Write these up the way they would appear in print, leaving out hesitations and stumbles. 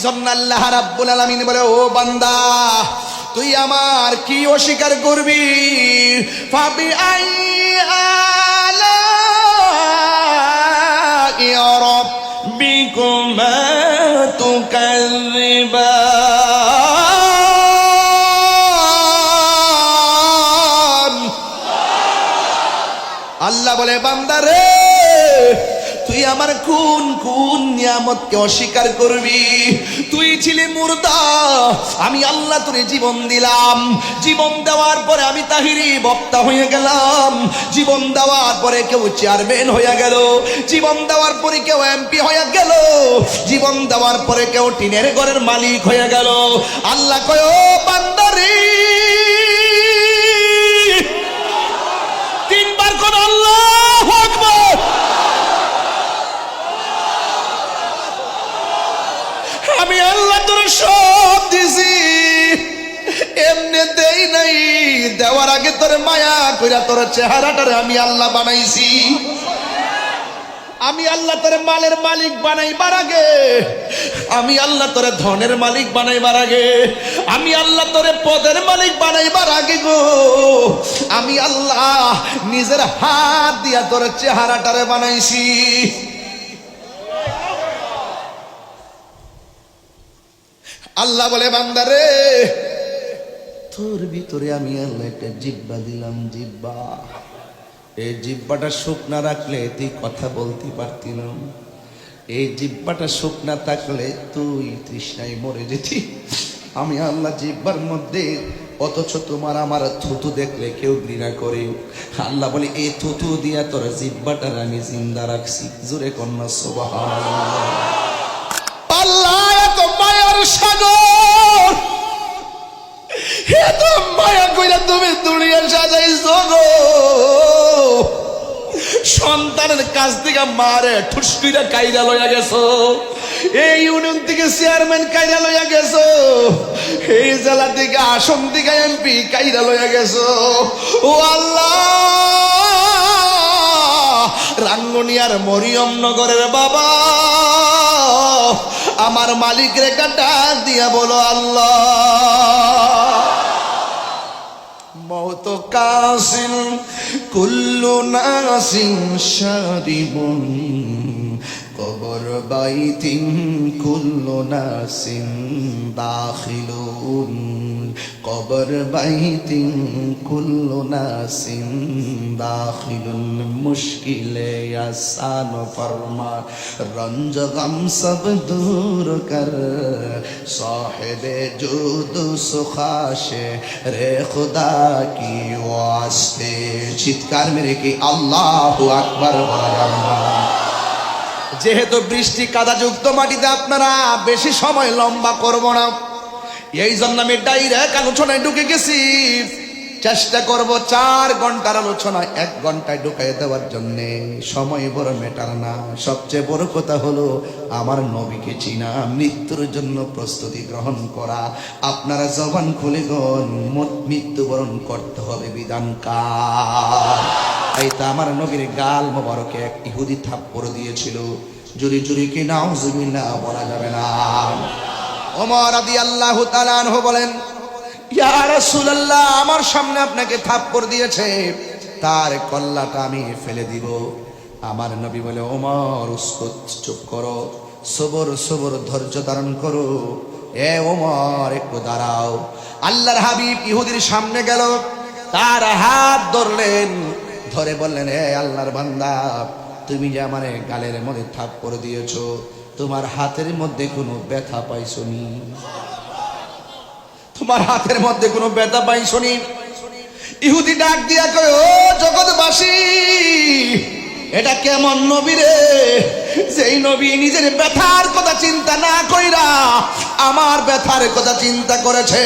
জন্য আল্লাহ রাব্বুল আলামিন বলে, ও বান্দা তুই আমার কি অস্বীকার করবি? ফাবি আই আলাই রাব্বিকুমা তুকাযযিবান। আল্লাহ বলে, বান্দা রে তুই আমার কোন কোন নিয়ামতকে অস্বীকার করবি? তুই ছিলি মুর্দা, আমি আল্লাহ তোরে জীবন দিলাম। জীবন দেওয়ার পরে আমি তাহিরি বক্তা হয়ে গেলাম। জীবন দেওয়ার পরে কেউ চেয়ারম্যান হয়ে গেল। জীবন দেওয়ার পরে কেউ এমপি হয়ে গেল। জীবন দেওয়ার পরে কেউ টিনের ঘরের মালিক হয়ে গেল। আল্লাহ কয়, ও বান্দা রে, তিনবার কোন আল্লাহু আকবার। আমি আল্লাহ তোর সব দিছি, এমনি দেই নাই, দেওয়ার আগে তোর মায়া কইরা তোর চেহারাটারে আমি আল্লাহ বানাইছি। আমি আল্লাহ তোর মালের মালিক বানাইবার আগে, আমি আল্লাহ তোর ধনের মালিক বানাইবার আগে, আমি আল্লাহ তোর পদের মালিক বানাইবার আগে গো, আমি আল্লাহ নিজের হাত দিয়া তোর চেহারাটারে বানাইছি। আল্লাহ বলে, বান্দারে তোর ভিতরে আমি আল্লাহ একটা জিহ্বা দিলাম, জিহ্বা। এই জিহ্বাটা শুকনা রাখলে তুই কথা বলতে পারতি না। এই জিহ্বাটা শুকনা থাকলে তুই তৃষ্ণায় মরে যেতি। আমি আল্লাহ জিহ্বার মধ্যে, অথচ তোমার আমার থুতু দেখলে কেউ ঘৃণা করে। আল্লাহ বলে, এই থুতু দিয়া তোর জিহ্বাটার আমি জিন্দা রাখছি। জোরে কন্যা সুবহানাল্লাহ। আল্লাহ এত মায়ার সাগর, এত মায়া কইরা তুমি দুনিয়া সাজাইছো গো। সন্তানের কাছ থেকে মারে ঠুসকিরা কাইরা লইয়া গেছো। এই ইউনিয়ন থেকে চেয়ারম্যান কাইরা লইয়া গেছো। এই জেলা থেকে আসন থেকে এমপি কাইরা লইয়া গেছো। ও আল্লাহ, রাঙ্গুনিয়ার মরিয়ম নগরের বাবা আমার মালিক রেখা ডাক দিয়া বলো, আল্লাহ মওত কাসিন কুল্লু নাসিন শারিবুন কবর বাইতিন কুল্লু নাসিন দাখিলুন কবর বাইতিন কুল্লু নাসিন দাখিলুন মুশকিলে আসান ফরমা রঞ্জ গম সব দূর কর সাহেবে জুদ সুখাশে রে খুদা কি ওয়াস্তে। চিৎকার মেরে কি আল্লাহু আকবার বলেন। যেহেতু বৃষ্টি কাদাযুক্ত মাটিতে আপনারা বেশি সময় লম্বা করব না, এই জন্য আমি ডাইরেক্ট আলোচনায় ঢুকে গেছি। চেষ্টা করব 4 ঘন্টার আলোচনা 1 ঘন্টায় ঢুকাই দেওয়ার জন্য। সময় বড় ম্যাটার না, সবচেয়ে বড় কথা হলো আমার নবীকে চিনা, মৃত্যুর জন্য প্রস্তুতি গ্রহণ করা। আপনারা জবান খুলে মৃত্যুবরণ করতে হবে বিধান কার? এই তো আমার নবীর গাল মোবারকে এক ইহুদি থাপ্পড় দিয়েছিল। জুরি জুরি কি নাউজুবিল্লাহ বলা যাবে না। ওমর রাদিয়াল্লাহু তাআলা আনহু বলেন, ইয়া রাসূলুল্লাহ, আমার সামনে আপনাকে থাপ্পড় দিয়েছে, তার কল্লাটা আমি ফেলে দিব। আমার নবী বলে, ওমর উসকুত, চুপ করো, সবর সবর, ধৈর্য ধারণ করো। এ ওমর একটু দাঁড়াও। আল্লাহর হাবিব ইহুদির সামনে গেল, তার হাত ধরলেন, ধরে বললেন, হে আল্লাহর বান্দা, তুমি যে আমার গালের মধ্যে থাপ্পড় দিয়েছো, তোমার হাতের মধ্যে কোনো ব্যথা পাইছনি? তোমার হাতের মধ্যে কোনো ব্যথা পাইছনি? ইহুদি ডাক দিয়া কয়, ও জগৎবাসী, এটা কেমন নবী রে, যেই নবী নিজের ব্যথার কথা চিন্তা না কইরা আমার ব্যথার কথা চিন্তা করেছে।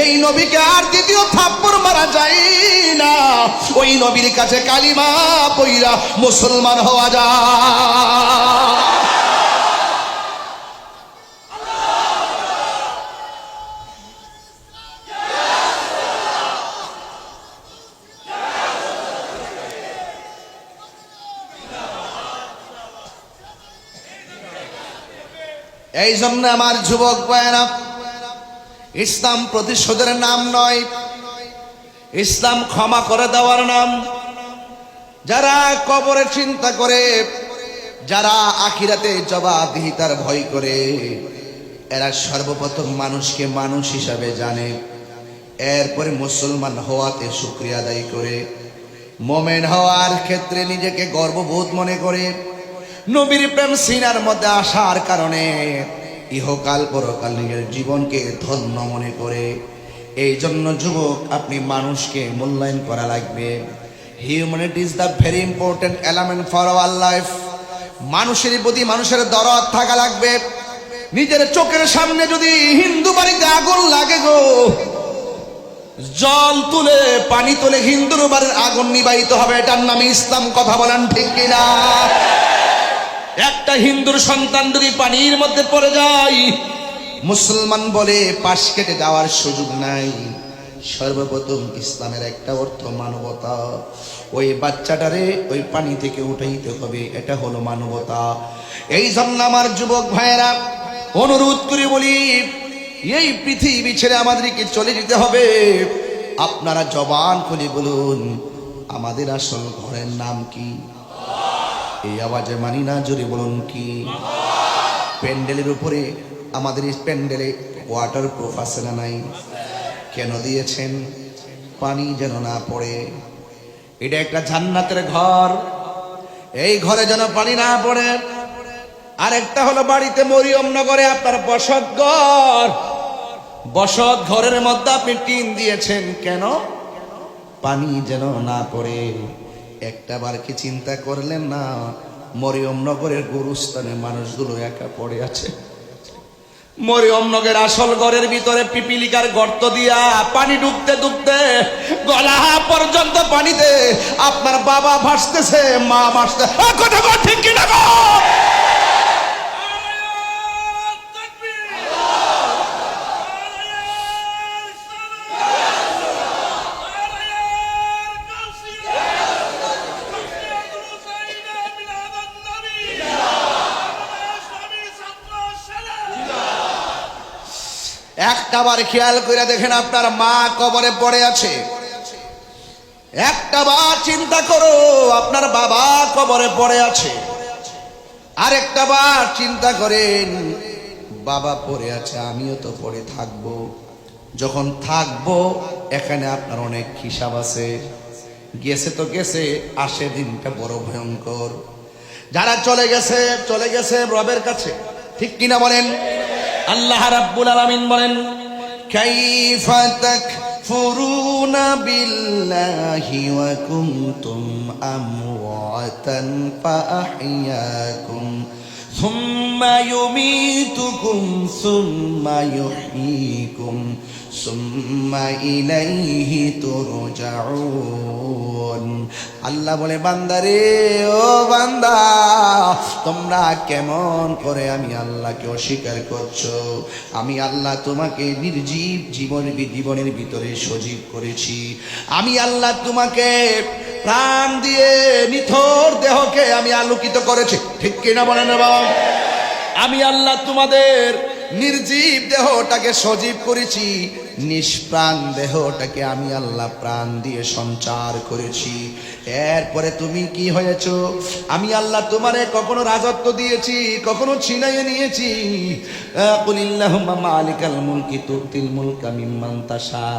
এই নবীকে আর দ্বিতীয় থাপ্পড় মারা যায় না। ওই নবীর কাছে কালিমা পইরা মুসলমান হওয়া যায়। এই জন্য আমার যুবক ভাইয়েরা, ইসলাম প্রতিশোধের নাম নয়, ইসলাম ক্ষমা করে দেওয়ার নাম। যারা কবরে চিন্তা করে, যারা আখিরাতে জবাবদিহিতার ভয় করে, এরা সর্বপ্রথম মানুষকে মানুষ হিসাবে জানে, এরপরে মুসলমান হওয়াতে শুকরিয়া আদায় করে, মোমেন হওয়ার ক্ষেত্রে নিজেকে গর্ববোধ মনে করে, নবীর প্রেম সিনার মধ্যে আসার কারণে ইহকাল পরকাল নিজের জীবনকে ধন্য মনে করে। এই জন্য যুবক, আপনি মানুষকে মূল্যায়ন করা লাগবে। Humanity is the very important element for our life. মানুষের প্রতি মানুষের দরদ থাকা লাগবে। নিজের চোখের সামনে যদি হিন্দু বাড়িতে আগুন লাগে গো, জল তুলে পানি তুলে হিন্দুর বাড়ির আগুন নিবাহিত হবে, এটার নামে ইসলাম। কথা বলেন ঠিক কিনা? একটা হিন্দুর সন্তান যদি পানির মধ্যে পড়ে যায়, মুসলমান বলে পাশ কেটে যাওয়ার সুযোগ নাই। সর্বপ্রথম ইসলামের একটা অর্থ মানবতা। ওই বাচ্চাটারে ওই পানি থেকে উঠাইতে হবে, এটা হলো মানবতা। এই জন্য আমার যুবক ভাইয়েরা, অনুরোধ করে বলি, এই পৃথিবী ছেড়ে আমাদেরকে চলে যেতে হবে। আপনারা জবান খুলে বলুন, আমাদের আসল ঘরের নাম কি? এই আওয়াজে মানি না, জোরে বলুন কি? প্যান্ডেলের উপরে, আমাদের এই প্যান্ডেলে ওয়াটার প্রুফ আছে না নাই? কেন দিয়েছেন? পানি যেন না পড়ে। এটা একটা জান্নাতের ঘর, এই ঘরে যেন পানি না পড়ে। আরেকটা হলো বাড়িতে মরিয়ম নগরে আপনার বসত ঘর, বসত ঘরের মধ্যে আপনি টিন দিয়েছেন কেন? পানি যেন না পড়ে। একটা বার কি চিন্তা করলেন না, মরিয়ম নগরের গুরুস্থানে মানুষগুলো একা পড়ে আছে। মরিয়ম নগরের আসল ঘরের ভিতরে পিপিলিকার গর্ত দিয়া পানি ডুবতে ডুবতে গলা পর্যন্ত পানিতে আপনার বাবা ভাসতেছে, মা ভাসতে। কথা বল ঠিক কিনা গো? একটা বার খেয়াল করে দেখেন, আপনার মা কবরে পড়ে আছে। একটা বার চিন্তা করো, আপনার বাবা কবরে পড়ে আছে। আরেকটা বার চিন্তা করেন, বাবা পড়ে আছে, আমিও তো পড়ে থাকবো। যখন থাকবো, এখানে আপনার অনেক হিসাব আছে। গেছে তো গেছে, আসে দিনটা বড় ভয়ঙ্কর। যারা চলে গেছে, চলে গেছে রবের কাছে, ঠিক কিনা বলেন? আল্লাহ রাব্বুল আলামিন বলেন, কাইফা তাকফুরুনা বিল্লাহি ওয়া কুনতুম আমওয়াতান ফাআহইয়াকুম সুম্মা ইউমীতুকুম সুম্মা ইউহয়ীকুম সুম্মা ইলাইহি তুরজাউন। আল্লাহ বলে, বান্দারে, ও বান্দা, তোমরা কেমন করে আমি আল্লাহকে অস্বীকার করছো? আমি আল্লাহ তোমাকে নির্জীব জীবনের ভিতরে সজীব করেছি। আমি আল্লাহ তোমাকে প্রাণ দিয়ে নিথর দেহকে আমি আলোকিত করেছি, ঠিক কিনা বলেন বাবা? আমি আল্লাহ তোমাদের নির্জীব দেহটাকে সজীব করেছি, নিষ্প্রাণ দেহটাকে আমি আল্লাহ প্রাণ দিয়ে সঞ্চার করেছি। এরপরে তুমি কি হয়েছো? আমি আল্লাহ তোমারে কখনো রাজত্ব দিয়েছি, কখনো ছিনাইয়ে নিয়েছি। কুলিল্লাহুম্মা মালিকাল মুলকি তুতিল মুলকা মিম্মান তাশা।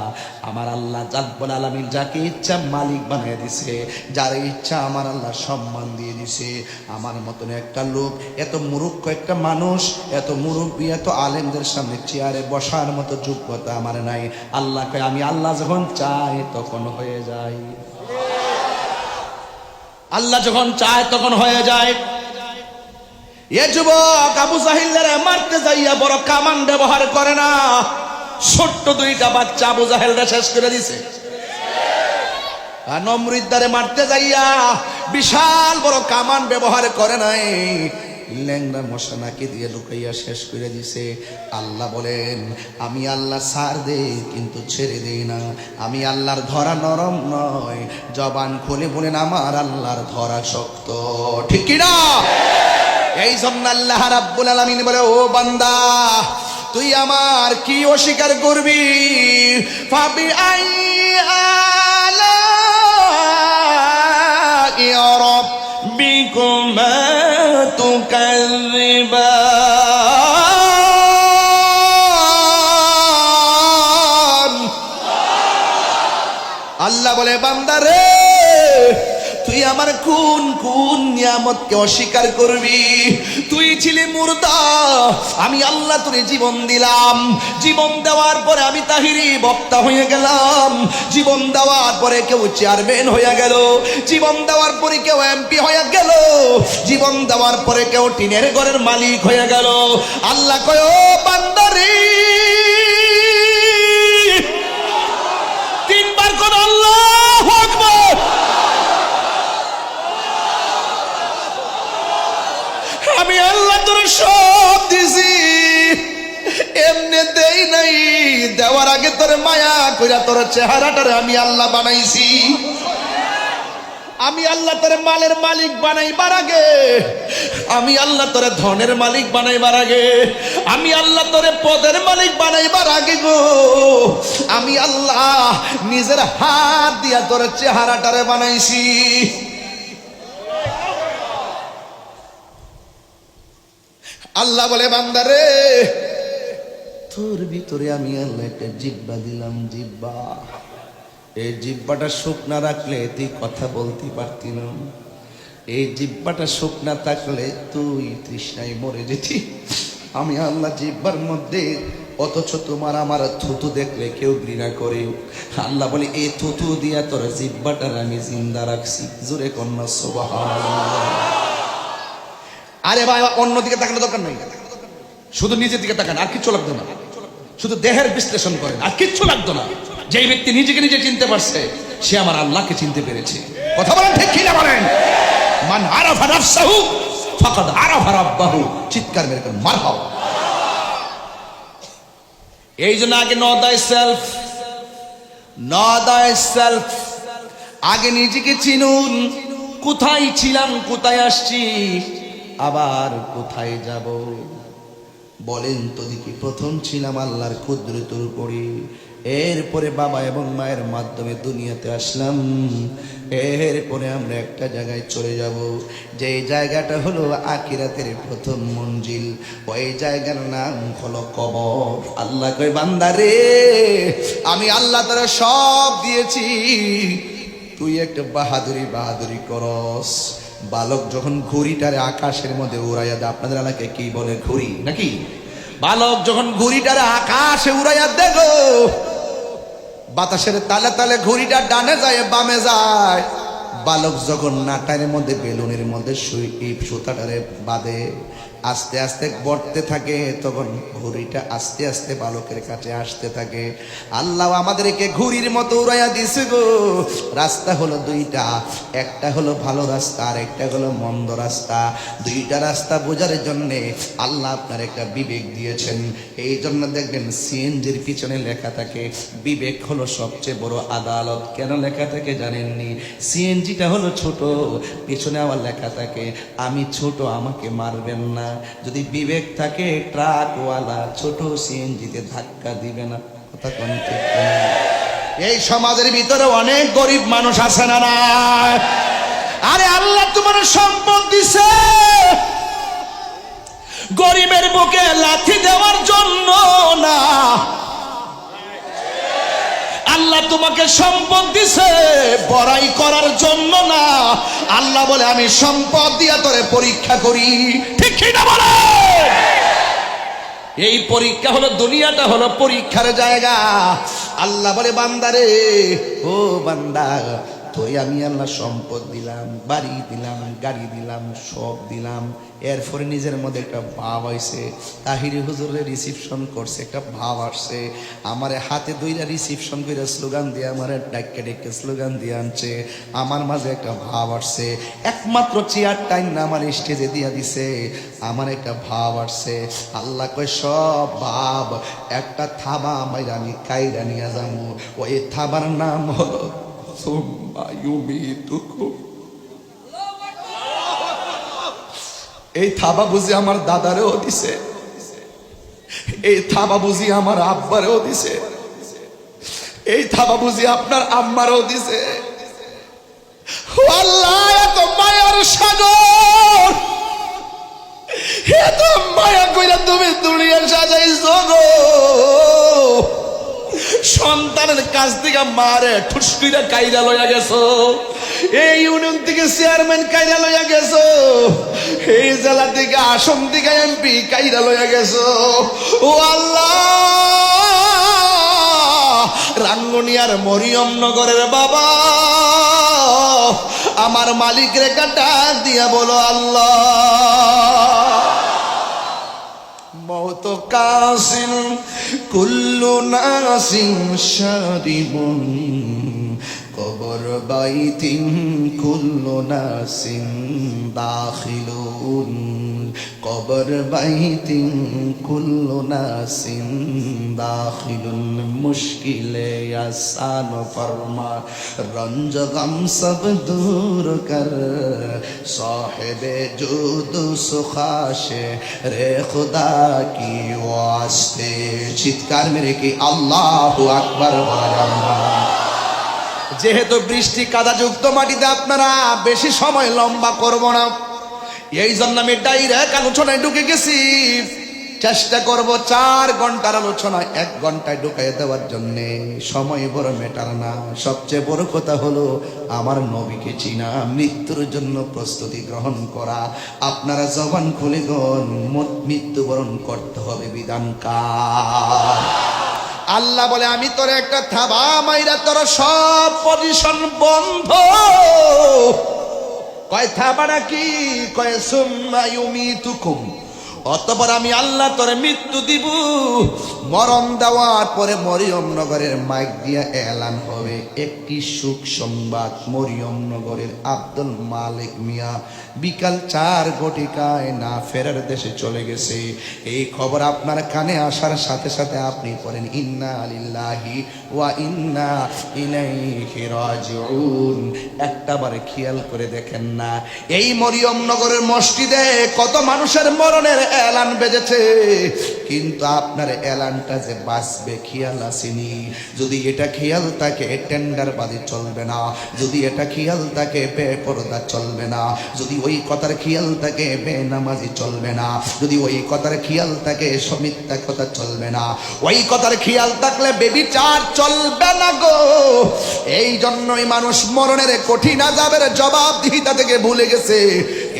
আমার আল্লাহ রাব্বুল আলামিন যাকে ইচ্ছা মালিক বানিয়ে দিছে, যার ইচ্ছা আমার আল্লাহ সম্মান দিয়ে দিছে। আমার মতন একটা লোক, এত মূর্খ একটা মানুষ, এত মুরব্বী, এত আলেমদের সামনে চেয়ারে বসার মতো যোগ্যতা আমার নাই। আল্লাহকে আমি আল্লাহ যখন চাই তখন হয়ে যায়। আল্লাহ যখন চায় তখন হয়ে যায়। এ যুবক, আবু জাহেলরে মারতে যাইয়া বড় কামান ব্যবহার করে না, ছোট্ট দুইটা বাচ্চা আবু জাহেলরে শেষ করে দিছে। আর নমরুদ্দারে মারতে যাইয়া বিশাল বড় কামান ব্যবহার করে নাই, ল্যাংড়া মশা নাকি দিয়ে লুকাইয়া শেষ করে দিছে। আল্লাহ বলেন, আমি আল্লাহ ছাড় দে কিন্তু ছেড়ে দেই না। আমি আল্লাহর ধরা নরম নয়। জবান খুলে বলেন, আমার আল্লাহর ধরা শক্ত, ঠিক কিনা? এই জন্য আল্লাহ রাব্বুল আলামিন বলে, ও বান্দা তুই আমার কি অস্বীকার করবি? ফাবি আই আলাই রাব্বিকুমা তুকাযযিবান। আল্লাহ বলে, বান্দা রে তুই আমার কোন কোন নিয়ামতকে অস্বীকার করবি? তুই ছিলি মুর্দা, আমি আল্লাহ তোরে জীবন দিলাম। জীবন দেওয়ার পরে আমি তাহিরি বক্তা হয়ে গেলাম। জীবন দেওয়ার পরে কেউ চেয়ারম্যান হয়ে গেল। জীবন দেওয়ার পরে কেউ এমপি হয়ে গেল। জীবন দেওয়ার পরে কেউ টিনের ঘরের মালিক হয়ে গেল। আল্লাহ কয়, ও বান্দারে, তিনবার কোন আল্লাহু আকবার। আমি আল্লাহ তোর সব দিছি, এমনি দেই নাই, দেওয়ার আগে তোর মায়া কইরা তোর চেহারাটারে আমি আল্লাহ বানাইছি। আমি আল্লাহ তোর মালের মালিক বানাইবার আগে, আমি আল্লাহ তোর ধনের মালিক বানাইবার আগে, আমি আল্লাহ তোর পদের মালিক বানাইবার আগে গো, আমি আল্লাহ নিজের হাত দিয়া তোর চেহারাটারে বানাইছি। আল্লাহ বলে, বান্দারে তোর ভিতরে আমি আল্লাহ একটা জিহ্বা দিলাম, জিহ্বা। এই জিহ্বাটা শুকনা রাখলে তুই কথা বলতে পারতি না। এই জিহ্বাটা শুকনা থাকলে তুই তৃষ্ণায় মরে যেতি। আমি আল্লাহ জিহ্বার মধ্যে, অথচ তোমার আমার থুতু দেখলে কেউ ঘৃণা করে। আল্লাহ বলে, এই থুতু দিয়া তোর জিহ্বাটার আমি জিন্দা রাখছি। জোরে কন্যা সুবহানাল্লাহ। আরে ভাই, অন্যদিকে তাকানোর দরকার নাই, শুধু নিজের দিকে তাকান, আর কিচ্ছু লাগতো না। শুধু দেহের বিশ্লেষণ করেন, আর কিচ্ছু লাগতো না। যেই ব্যক্তি নিজেকে নিজে চিনতে পারছে, সে আমার আল্লাহকে চিনতে পেরেছে। কথা বলেন ঠিক কিনা বলেন? মান আরাফা নাফসাহু ফাকাদ আরাফা রাব্বাহু। চিৎকার মেরে করেন মারহাবা। এই জন্য আগে নো দাই সেলফ, নো দাই সেলফ। আগে নিজেকে চিনুন। কোথায় ছিলাম, কোথায় আসছি, আবার কোথায় যাব? বলেন তো দেখি। প্রথম ছিলাম আল্লাহর কুদরতের উপরে, এরপরে বাবা এবং মায়ের মাধ্যমে দুনিয়াতে আসলাম। এরপরে আমরা একটা জায়গায় চলে যাব, যে জায়গাটা হলো আখিরাতের প্রথম মঞ্জিল। ওই জায়গার নাম হলো কবর। আল্লাহ কয়, বান্দারে আমি আল্লাহ তারা সব দিয়েছি, তুই একটা বাহাদুরি করস। বালক যখন ঘুড়িটারে আকাশের মধ্যে উড়াইয়া দেয়, আপনাদের এলাকায় কি বলে, ঘুড়ি নাকি? বালক যখন ঘুড়িটারে আকাশে উড়াইয়া দেখো, বাতাসের তালে তালে ঘুড়িটা ডানে যায় বামে যায়। বালক যখন নাটাইয়ের মধ্যে বেলুনের মধ্যে সুতাটারে বাঁধে, আস্তে আস্তে বড়তে থাকে, তখন ঘুড়িটা আস্তে আস্তে বালকের কাছে আসতে থাকে। আল্লাহ আমাদেরকে ঘুড়ির মতো উড়াইয়া দিছে গো। রাস্তা হলো দুইটা, একটা হলো ভালো রাস্তা, আর একটা হলো মন্দ রাস্তা। দুইটা রাস্তা বোঝার জন্য আল্লাহ আপনার একটা বিবেক দিয়েছেন। এই জন্য দেখবেন সিএনজির পিছনে লেখা থাকে, বিবেক হলো সবচেয়ে বড় আদালত। কেন লেখা থাকে জানেননি? সিএনজিটা হলো ছোট, পিছনে আমার লেখা থাকে, আমি ছোট, আমাকে মারবেন না। যদি বিবেক থাকে, ট্রাকওয়ালা ছোট সিএনজিতে ধাক্কা দিবে না। কথা কোন ঠিক না? এই সমাজের ভিতরে অনেক গরিব মানুষ আছে না না? আরে আল্লাহ তোমার সম্পদ দিছে গরিবের বুকে লাথি দেওয়ার জন্য না। আল্লাহ তোমাকে সম্পদ দিছে বড়াই করার জন্য না। আল্লাহ বলে, আমি সম্পদ দিয়া তোরে পরীক্ষা করি। ঠিক কিনা বলে? এই পরীক্ষা হলো, দুনিয়াটা হলো পরীক্ষার জায়গা। আল্লাহ বলে, বান্দারে, ও বান্দা, তুই আমি আল্লাহ সম্পদ দিলাম, বাড়ি দিলাম, গাড়ি দিলাম, সব দিলাম। এরপরে নিজের মধ্যে একটা ভাব আইছে। তাহিরি হুজুরের রিসিপশন করছে, একটা ভাব আসছে। আমার হাতে দুইটা রিসিপশন করে স্লোগান দিয়ে, আমার ডাক্কে ডেকে স্লোগান দিয়ে আনছে। আমার মাঝে একটা ভাব আসছে। একমাত্র চেয়ার টাইম না আমার স্টেজে দিয়া দিছে, আমার একটা ভাব আসছে। আল্লাহ কয়, সব ভাব একটা থাবা মাইরা আমি কাইরা নিয়ে যাবো। ওই থাবার নাম হলো এই থাবা বুঝি আমার দাদারেও দিছে, এই থাবা বুঝি আমার আব্বারেও দিছে, এই থাবা বুঝি আপনার আম্মারও দিছে। ও আল্লাহ, এত মায়ার সাগর, এত মায়া কইরা তুমি দুনিয়া সাজাইছো গো। সন্তানের কাছ থেকে মারে ঠুসকিরা কাইরা লইয়া গেছো, এই ইউনিয়ন থেকে চেয়ারম্যান কাইরা লইয়া গেছো, এই জেলা থেকে আসন থেকে এমপি কাইরা লইয়া গেছো। ও আল্লাহ, রাঙ্গুনিয়ার মরিয়ম নগরের বাবা, আমার মালিক রেখা ডাক দিয়া বলো আল্লাহ। মৌত কাসিন কুল্লু নাসিন শারিবুন, কবর বাইতিন কুল্লু নাসিন দাখিলুন, কবর বাইতিন কুল্লু নাসিন দাখিলুন, মুশকিলে আসান ফরমা রঞ্জ গম সব দূর কর, সাহেবে জুদ সুখাশে রে খুদা কি ওয়াস্তে। চিৎকার মেরে কি আল্লাহু আকবার বলেন। যেহেতু বৃষ্টি কাদাযুক্ত মাটিতে আপনারা বেশি সময় লম্বা করব না, এই জন্য আমি ডাইরেক্ট আলোচনায় ঢুকে গেছি। চেষ্টা করব 4 ঘন্টার আলোচনা 1 ঘন্টায় ঢুকাই দেওয়ার জন্য। সময় বড় ম্যাটার না, সবচেয়ে বড় কথা হলো আমার নবীকে চিনা, মৃত্যুর জন্য প্রস্তুতি গ্রহণ করা। আপনারা জবান খুলে গন, মৃত্যুবরণ করতে হবে বিধান কার? আল্লাহ বলে আমি তোর একটা থাবা মাইরা তোর সব পজিশন বন্ধ। কয় থাবা নাকি? কয় সুম্মা ইউমিতুকুম, অতঃপর আমি আল্লাহ তোরে মৃত্যু দিব। মরণ দেওয়ার পরে মরিয়ম নগরের মাইক দিয়া এলান হবে একটি সুখ সংবাদ। মরিয়ম নগরের আব্দুল মালিক মিয়া বিকাল 4 ঘটিকায় না ফেরার দেশে চলে গেছে। এই খবর আপনার কানে আসার সাথে সাথে আপনি পড়েন ইন্না লিল্লাহি ওয়া ইন্না ইলাইহি রাজিউন। একটাবারে খেয়াল করে দেখেন না, এই মরিয়ম নগরের মসজিদে কত মানুষের মরণের এলান বেজেছে, কিন্তু আপনার এলানটা যে বাঁচবে খেয়াল আসেনি। যদি এটা খেয়াল থাকে টেন্ডার বাদী চলবে না, যদি এটা খেয়াল থাকে বেপরদা চলবে না, যদি ওই কথার খেয়াল থাকে বেনামাজি চলবে না, যদি ওই কথার খেয়াল থাকে মিথ্যা কথা চলবে না, ওই কথার খেয়াল থাকলে বেবিচার চলবে না গো। এই জন্যই মানুষ মরণের কঠিন আযাবের জবাবদিহিতা থেকে ভুলে গেছে।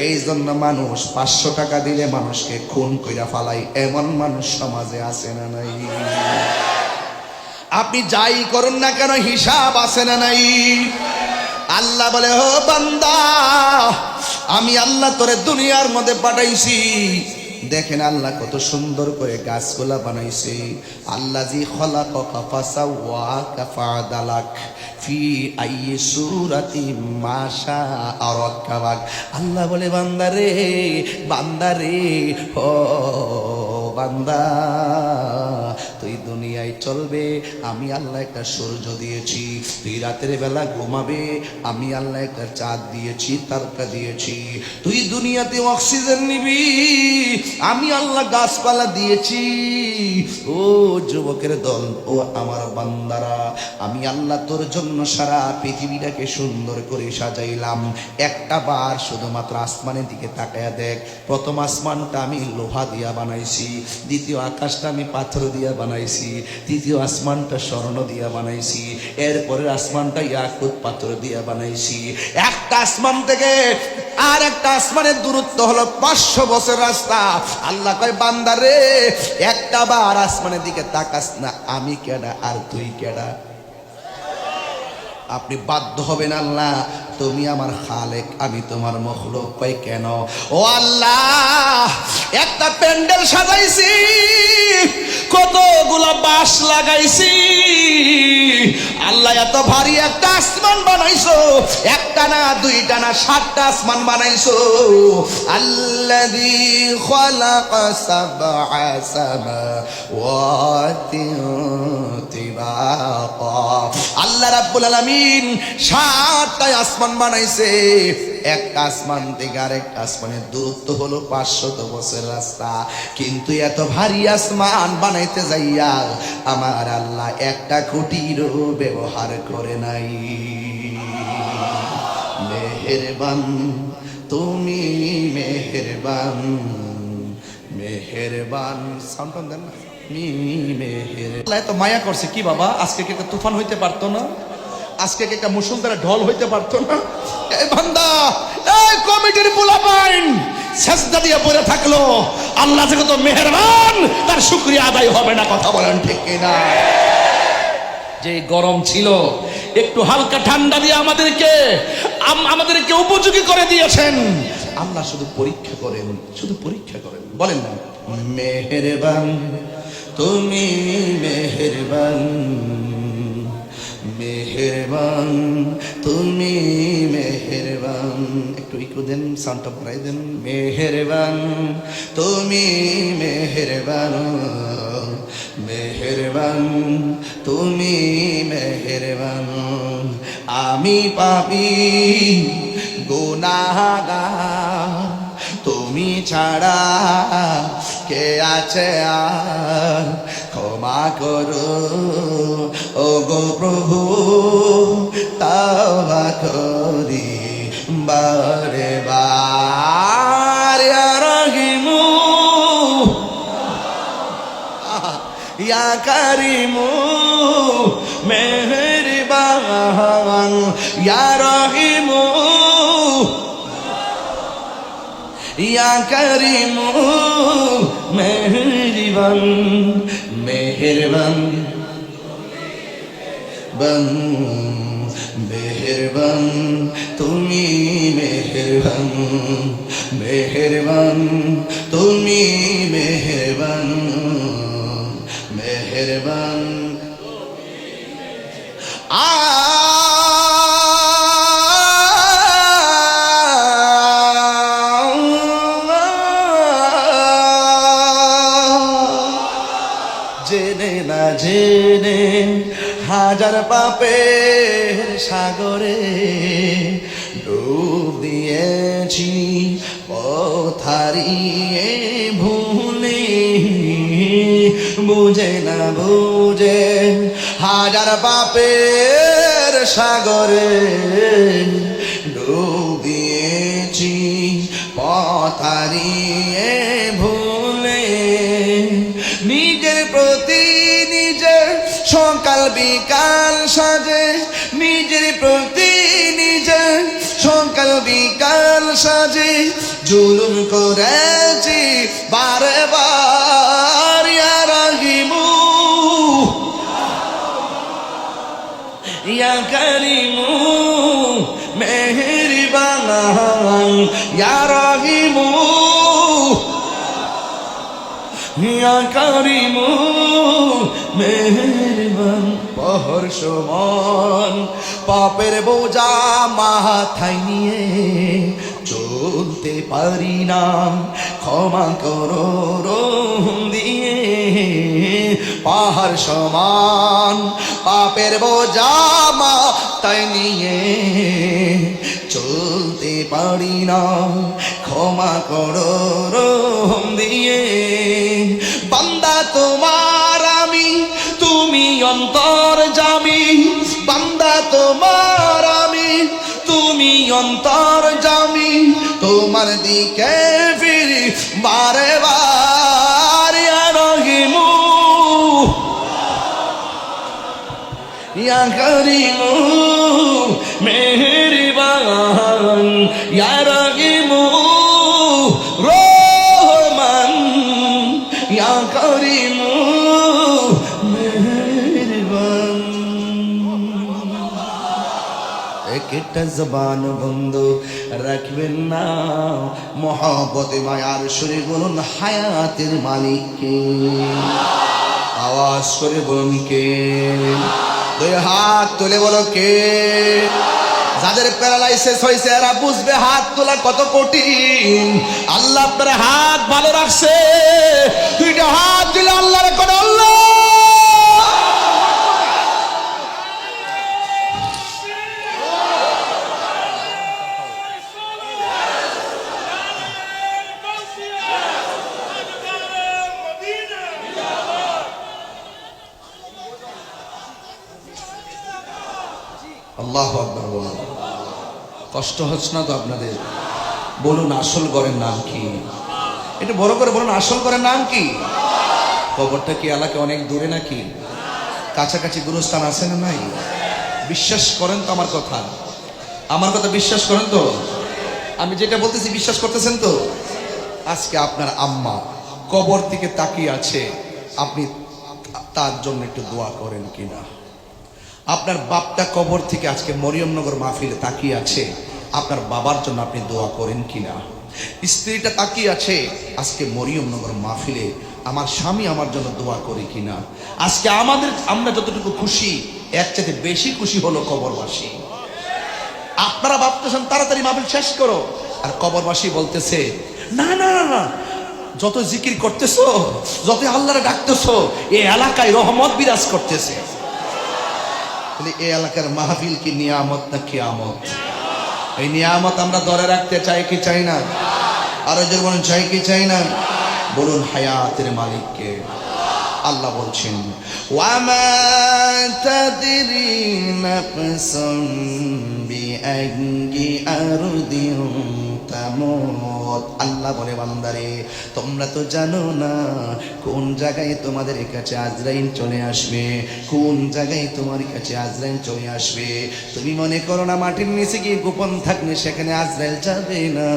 এই জন্য মানুষ 500 টাকা দিলে মানুষকে খুন কইরা ফালাই, এমন মানুষ সমাজে আছে না নাই? আপনি যাই করুন না কেন হিসাব আছে না নাই? আল্লাহ বলে ও বান্দা, আমি আল্লাহ তোরে দুনিয়ার মধ্যে পাঠাইছি। দেখেন আল্লাহ কত সুন্দর করে গাছগুলা বানাইছে। আল্লাযী খালাকাকা ফাসাওয়াকা ফাআদালাক ফি আইয়ি সূরাতিন মা শাআ রাক্কাবাক। আল্লাহ বলে বান্দারে, বান্দারে, ও বান্দা, তুই দুনিয়ায় চলবে, আমি আল্লাহ একটা সূর্য দিয়েছি। তুই রাতের বেলা ঘুমাবে, আমি আল্লাহ একটা চাঁদ দিয়েছি, তারকা দিয়েছি। তুই দুনিয়াতে অক্সিজেন নিবি, আমি আল্লাহ গাছপালা দিয়েছি। ও যুবকের দল, ও আমার বান্দারা, আমি আল্লাহ তোর জন্য সারা পৃথিবীটাকে সুন্দর করে সাজাইলাম। একটা বার শুধুমাত্র আসমানের দিকে তাকায়া দেখ। প্রথম আসমানটা আমি লোহা দিয়া বানাইছি, দ্বিতীয় আকাশটা আমি পাথর দিয়া বানাইছি, তৃতীয় আসমানটা স্বর্ণ দিয়া বানাইছি, এরপরের আসমানটা ইয়াকুত পাথর দিয়া বানাইছি। একটা আসমান থেকে আর একটা আসমানের দূরত্ব হলো 500 বছর রাস্তা। আল্লাহ কয় বান্দা রে, একটা বার আসমানের দিকে তাকাস না, আমি কেডা আর তুই কেডা? আপনি বাধ্য হবেন আল্লাহ তুমি আমার খালেক, আমি তোমার মখলুক। কই কেন? ও আল্লাহ, একটা প্যান্ডেল সাজাইছি, কতগুলা বাঁশ লাগাইছি, আল্লাহ এত ভারী একটা আসমান বানাইছো, একটা না দুইটা না 7টা আসমান বানাইছো। আল্লাযী খালাকা সাবআ সামাওয়াতিন তিবাকা, আল্লাহ রাব্বুল আলামিন 7টা আসমান বানাইছে। একটা আসমান থেকে আরেকটা আসমানের দূরত্ব হলো 500 বছর রাস্তা, কিন্তু এত ভারী আসমান বানাইতে যাইয়া আমার আল্লাহ একটা খুঁটিরও ব্যবহার করে নাই। মেহেরবান তুমি মেহেরবান, মেহেরবান সাউন্ড দেন না, আল্লাহ এত মায়া করছে কি বাবা, আজকে কি একটা তুফান হইতে পারতো না? আজকে কি একটা মুষলধারে ঢল হইতে পারতো না? এই বান্দা, এই কমিটির পোলাপাইন সেজদা দিয়ে পড়ে থাকলো, আল্লাহ যে কত মেহেরবান তার শুকরিয়া আদায় হবে না। কথা বলেন ঠিক কিনা? যে গরম ছিল একটু হালকা ঠান্ডা দিয়ে আমাদেরকে উপযোগী করে দিয়েছেন। আল্লাহ শুধু পরীক্ষা করেন, শুধু পরীক্ষা করেন। বলেন না মেহেরবান তুমি মেহেরবান, মেহেরবান তুমি মেহেরবান। একটু ইকো দেন, সাউন্ডটা বাড়াই দেন। মেহেরবান তুমি মেহেরবান, মেহেরবান তুমি মেহেরবান। আমি পাপী গুনাহগার, তুমি ছাড়া কে আছে আর, ক্ষমা করো ও গো প্রভু, তওবা করি বারে বার। ইয়া রহিমু ইয়া কারিমু মেহেরবান, ইয়া রহিমু ইয়া কারিমু মেহেরবান, মেহেরবান বন মেহেরবান তুমি মেহেরবান, মেহেরবান তুমি মেহেরবান, মেহেরবান। জেনে না জেনে হাজার পাপের সাগরে ডুব দিয়েছি, পথ হারিয়ে ভুলে, বুঝে না বুঝে হাজার পাপের সাগরে ডুব দিয়েছি, পথ হারিয়ে ভুলে। নিজের প্রতি নিজের সকাল বিকাল সাজে, নিজের প্রতি নিজের সকাল বিকাল সাজে জুলুম করেছি বারে বার। ইয়া রাহিমু ইয়া কারিমু মেহেরবান, ইয়া রাহিমু ইয়া কারিমু মেহেরবান। পহর সমান পাপের বোঝা মাথায় নিয়ে চলতে পারি না, ক্ষমা করো রহম দিয়ে। পাহাড় সমান পাপের বোঝা মাথায় নিয়ে চলতে পারি না, ক্ষমা করো রহম দিয়ে। বান্দা তোমার আমি, তুমি অন্তর্যামী, বান্দা তোমার আমি, তুমি অন্তর্যামী, তোমার দিকে ফিরি বারে বার। ইয়া রহিমু ইয়া কারিমু মেহেরবান, ইয়া রহিমু রহমান, ইয়া কারিমু মেহেরবান। একটা জবান বন্ধ রাখবেন না, মহব্বতে মায়ার সুরে বলুন হায়াতের মালিককে, আওয়াজ করে বলুন কে। দুই হাত তুলে বলো কে? যাদের প্যারালাইসিস হয়েছে এরা বুঝবে হাত তোলা কত কঠিন। আল্লাহ আপনার হাত ভালো রাখছে, দুইটা হাত দিলে আল্লাহর করে আল্লাহ। আল্লাহু আকবার বলুন। কষ্ট হচ্ছে না তো আপনাদের? বলুন আসল ঘরের নাম কি? এটা বড় করে বলুন, আসল ঘরের নাম কি? কবরটা কি এলাকায় অনেক দূরে নাকি কাছাকাছি গুরুস্থান আছে না নাই? বিশ্বাস করেন তো আমার কথা? আমার কথা বিশ্বাস করেন তো? আমি যেটা বলতেছি বিশ্বাস করতেছেন তো? আজকে আপনার আম্মা কবর থেকে তাকিয়ে আছে, আপনি তার জন্য একটু দোয়া করেন কিনা? আপনার বাপটা কবর থেকে আজকে মরিয়মনগর মাহফিলে তাকিয়ে আছে, আপনার বাবার জন্য আপনি দোয়া করেন কিনা? স্ত্রীটা তাকিয়ে আছে আজকে মরিয়মনগর মাহফিলে, আমার স্বামী আমার জন্য দোয়া করে কিনা? আজকে আমরা যতটুকু খুশি এর চাইতে বেশি খুশি হলো কবরবাসী। আপনারা ভাবতেছেন তাড়াতাড়ি মাহফিল শেষ করো, আর কবরবাসী বলতেছে না না না, যত জিকির করতেছো, যত আল্লাহরে ডাকতেছো, এই এলাকায় রহমত বিরাজ করতেছে। এই এলাকার মাহফিল কি নিয়ামত না কিয়ামত? এই নিয়ামত আমরা ধরে রাখতে চাই কি চাই না? আরো জোরে বলুন, চাই কি চাই না? বলুন হায়াতের মালিককে। আল্লাহ বলছেন ওয়ামা তাদরি নাফসুম বিআইয়ি আরদিন তামুত। আল্লাহ বলে বান্দারে তোমরা তো জানো না কোন জায়গায় তোমাদের কাছে আজরাইল চলে আসবে, কোন জায়গায় তোমার কাছে আজরাইল চলে আসবে। তুমি মনে করো না মাটির নিচে গিয়ে গোপন থাকলে সেখানে আজরাইল যাবে না।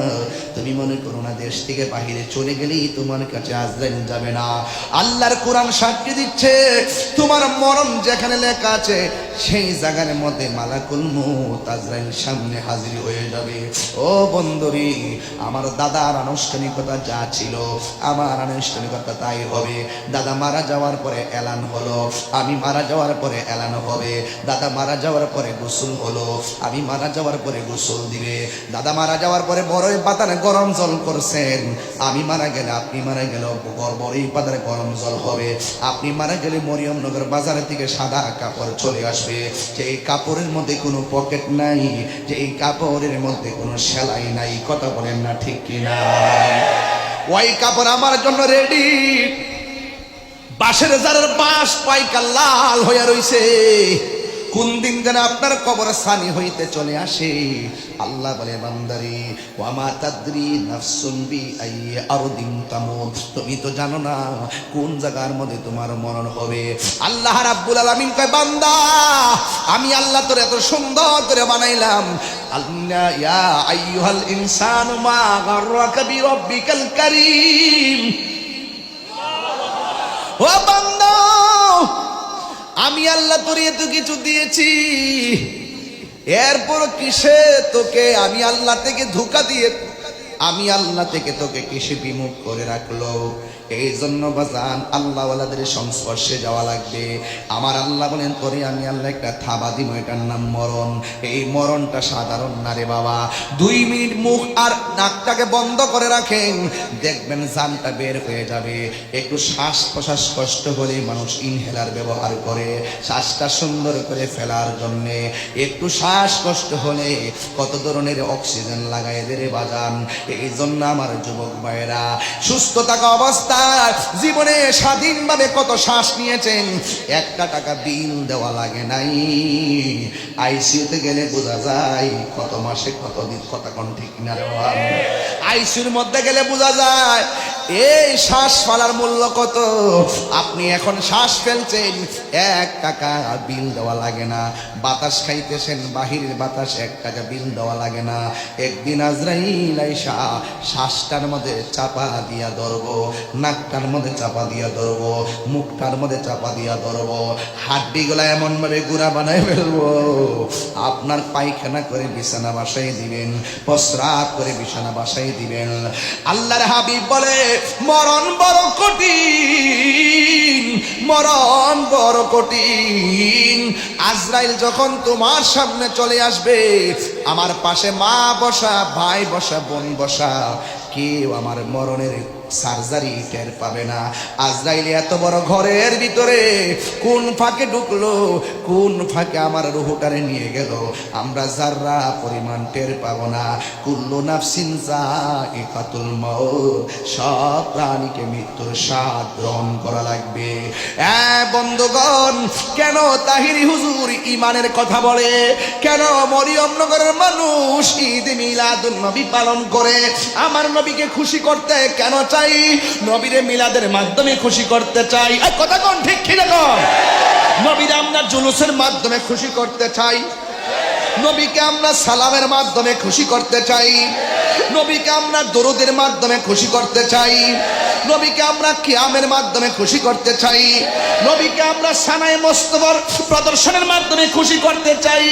তুমি মনে করো না দেশ থেকে বাহিরে চলে গেলেই তোমার কাছে আজরাইল যাবে না। আল্লাহর কোরআন সাক্ষী দিচ্ছে তোমার মরণ যেখানে লেখা আছে সেই জায়গার মধ্যে মালাকুল মউত আজরাইল সামনে হাজির হয়ে যাবে। ও বন্ধুরি, আমার দাদার আনুষ্ঠানিকতা যা ছিল আমার আনুষ্ঠানিকতা তাই হবে। দাদা মারা যাওয়ার পরে এলান হলো, আমি মারা যাওয়ার পরে এলান হবে। দাদা মারা যাওয়ার পরে গোসল হলো, আমি মারা যাওয়ার পরে গোসল দিবে। দাদা মারা যাওয়ার পরে বড়ই পাতারে গরম জল করছেন, আমি মারা গেলে আপনি মারা গেল বড়ই পাতারে গরম জল হবে। আপনি মারা গেলে মরিয়মনগর বাজারের থেকে সাদা কাপড় চলে আসবে, যে এই কাপড়ের মধ্যে কোনো পকেট নাই, যে এই কাপড়ের মধ্যে কোনো সেলাই নাই। কথা বলেন না ঠিক কিনা? ওই কাপড় আমার জন্য রেডি। বাঁশের জারের বাঁশ পাইকা লাল হইয়া রইছে, কোন দিন যেন আপনার কবরস্থানি হইতে চলে আসে। আল্লাহ বলে বান্দারে ওয়ামা তাদরি নাফসুম বিআইয়ি আরদিন তামুত, তুমি তো জানো না কোন জায়গার মধ্যে তোমার মরণ হবে। আল্লাহ রাব্বুল আলামিন কয় বান্দা আমি আল্লাহ তোর এত সুন্দর করে বানাইলাম। আল্লাহ ইয়া আইয়ুহাল ইনসানু মা গাররাকা বিরাব্বিকাল কারীম। ও বান্দা আমি আল্লাহ তোর এত কিছু দিয়েছি, এরপর কিসে তোকে আমি আল্লাহ থেকে ধোঁকা দিয়ে আমি আল্লাহ থেকে তোকে কিসে বিমুখ করে রাখলো? এই জন্য বাজান আল্লাহওয়ালাদের সংস্পর্শে যাওয়া লাগবে। আমার আল্লাহ বলেন তোরে আমি আল্লাহ একটা থাবা দিব, এটার নাম মরণ। এই মরণটা সাধারণ না রে বাবা। 2 মিনিট মুখ আর নাকটাকে বন্ধ করে রাখেন, দেখবেন জানটা বের হয়ে যাবে। একটু শ্বাস প্রশ্বাস কষ্ট হলে মানুষ ইনহেলার ব্যবহার করে শ্বাসটা সুন্দর করে ফেলার জন্যে। একটু শ্বাস কষ্ট হলে কত ধরনের অক্সিজেন লাগাই রে বাজান। এই জন্য আমার যুবক ভাইয়েরা সুস্থ থাকা অবস্থা জীবনে স্বাধীনভাবে কত শ্বাস নিয়েছেন, 1 টাকা বিল দেওয়া লাগে নাই। আইসিইউতে গেলে বোঝা যায় কত মাসে কত দিন কথা কোন ঠিক না রে বাবা। আইসিইউর মধ্যে গেলে বোঝা যায় এই শ্বাস ফেলার মূল্য কত। আপনি এখন শ্বাস ফেলছেন 1 টাকা বিল দেওয়া লাগে না। বাতাস খাইতেছেন বাহিরের বাতাস 1 টাকা বিল দেওয়া লাগে না। একদিন আজরাইল আইসা শ্বাসটার মধ্যে চাপা দিয়া ধরবো, নাকটার মধ্যে চাপা দিয়া ধরবো, মুখটার মধ্যে চাপা দিয়া ধরবো, হাড্ডিগুলা এমন ভাবে গুঁড়া বানায় ফেলবো আপনার পায়খানা করে বিছানা বাসাই দিবেন, প্রস্রাব করে বিছানা বাসাই দিবেন। আল্লাহর হাবিব বলে মরণ বড় কঠিন, মরণ বড় কঠিন। আজরাইল যখন তোমার সামনে চলে আসবে, আমার পাশে মা বসা, ভাই বসা, বোন বসা, কেউ আমার মরণের সার্জারি টের পাবে না। আজরাইল এত বড় ঘরের ভিতরে কোন ফাঁকে ঢুকলো, কোন ফাঁকে আমার রুহটারে নিয়ে গেল, আমরা যাররা পরিমাণ টের পাবো না। কুল্লু নাফসিন যায়িকাতুল মাউত, সব প্রাণীকে মৃত্যুর স্বাদ গ্রহণ করা লাগবে। বন্ধুগণ, কেন তাহিরি হুজুর ইমানের কথা বলে, কেন মরিয়মনগরের মানুষ ঈদ মিলাদুন নবী পালন করে? আমার নবীকে খুশি করতে কেন চাই? নবীরে মিলাদের মাধ্যমে খুশি করতে চাই। কথা কোন ঠিক কি দেখো? নবীরে আমরা জুলুসের মাধ্যমে খুশি করতে চাই, নবীকে আমরা সালামের মাধ্যমে খুশি করতে চাই, নবীকে আমরা দরুদের মাধ্যমে খুশি করতে চাই, নবীকে আমরা কিয়ামের মাধ্যমে খুশি করতে চাই, নবীকে আমরা সানায়ে মুস্তফার প্রদর্শনের মাধ্যমে খুশি করতে চাই।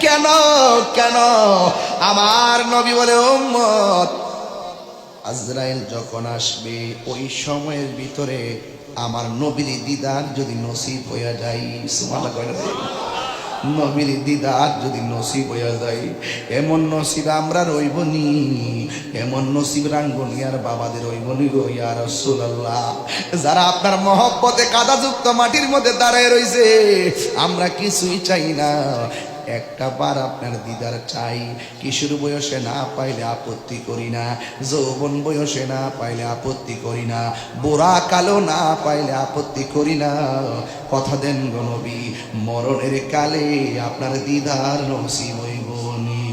কেন কেন? আমার নবী বলে, উম্মত আজরাইল যখন আসবে ওই সময়ের ভিতরে আমার নবীর দিদার যদি নসিব হইয়া যায়, সুবহানাল্লাহ কয় না? নবীর দিদার যদি নসিব হইয়া যায়, এমন নসিব আমরা রইবনি, এমন নসিব রাঙ্গনি আর বাবাদের রইবনি গো ইয়া রাসূলুল্লাহ। যারা আপনার মহব্বতে কাদাযুক্ত মাটির মধ্যে দাঁড়ায় রইছে, আমরা কিছুই চাই না, একটা বার আপনার দিদার চাই। কিশোর বয়সে না পাইলে আপত্তি করি না, যৌবন বয়সে না পাইলে আপত্তি করি না, বুড়া কালো না পাইলে আপত্তি করি না। কথা দেন গো নবী, মরণের কালে আপনার দিদার নসিব হইবনি।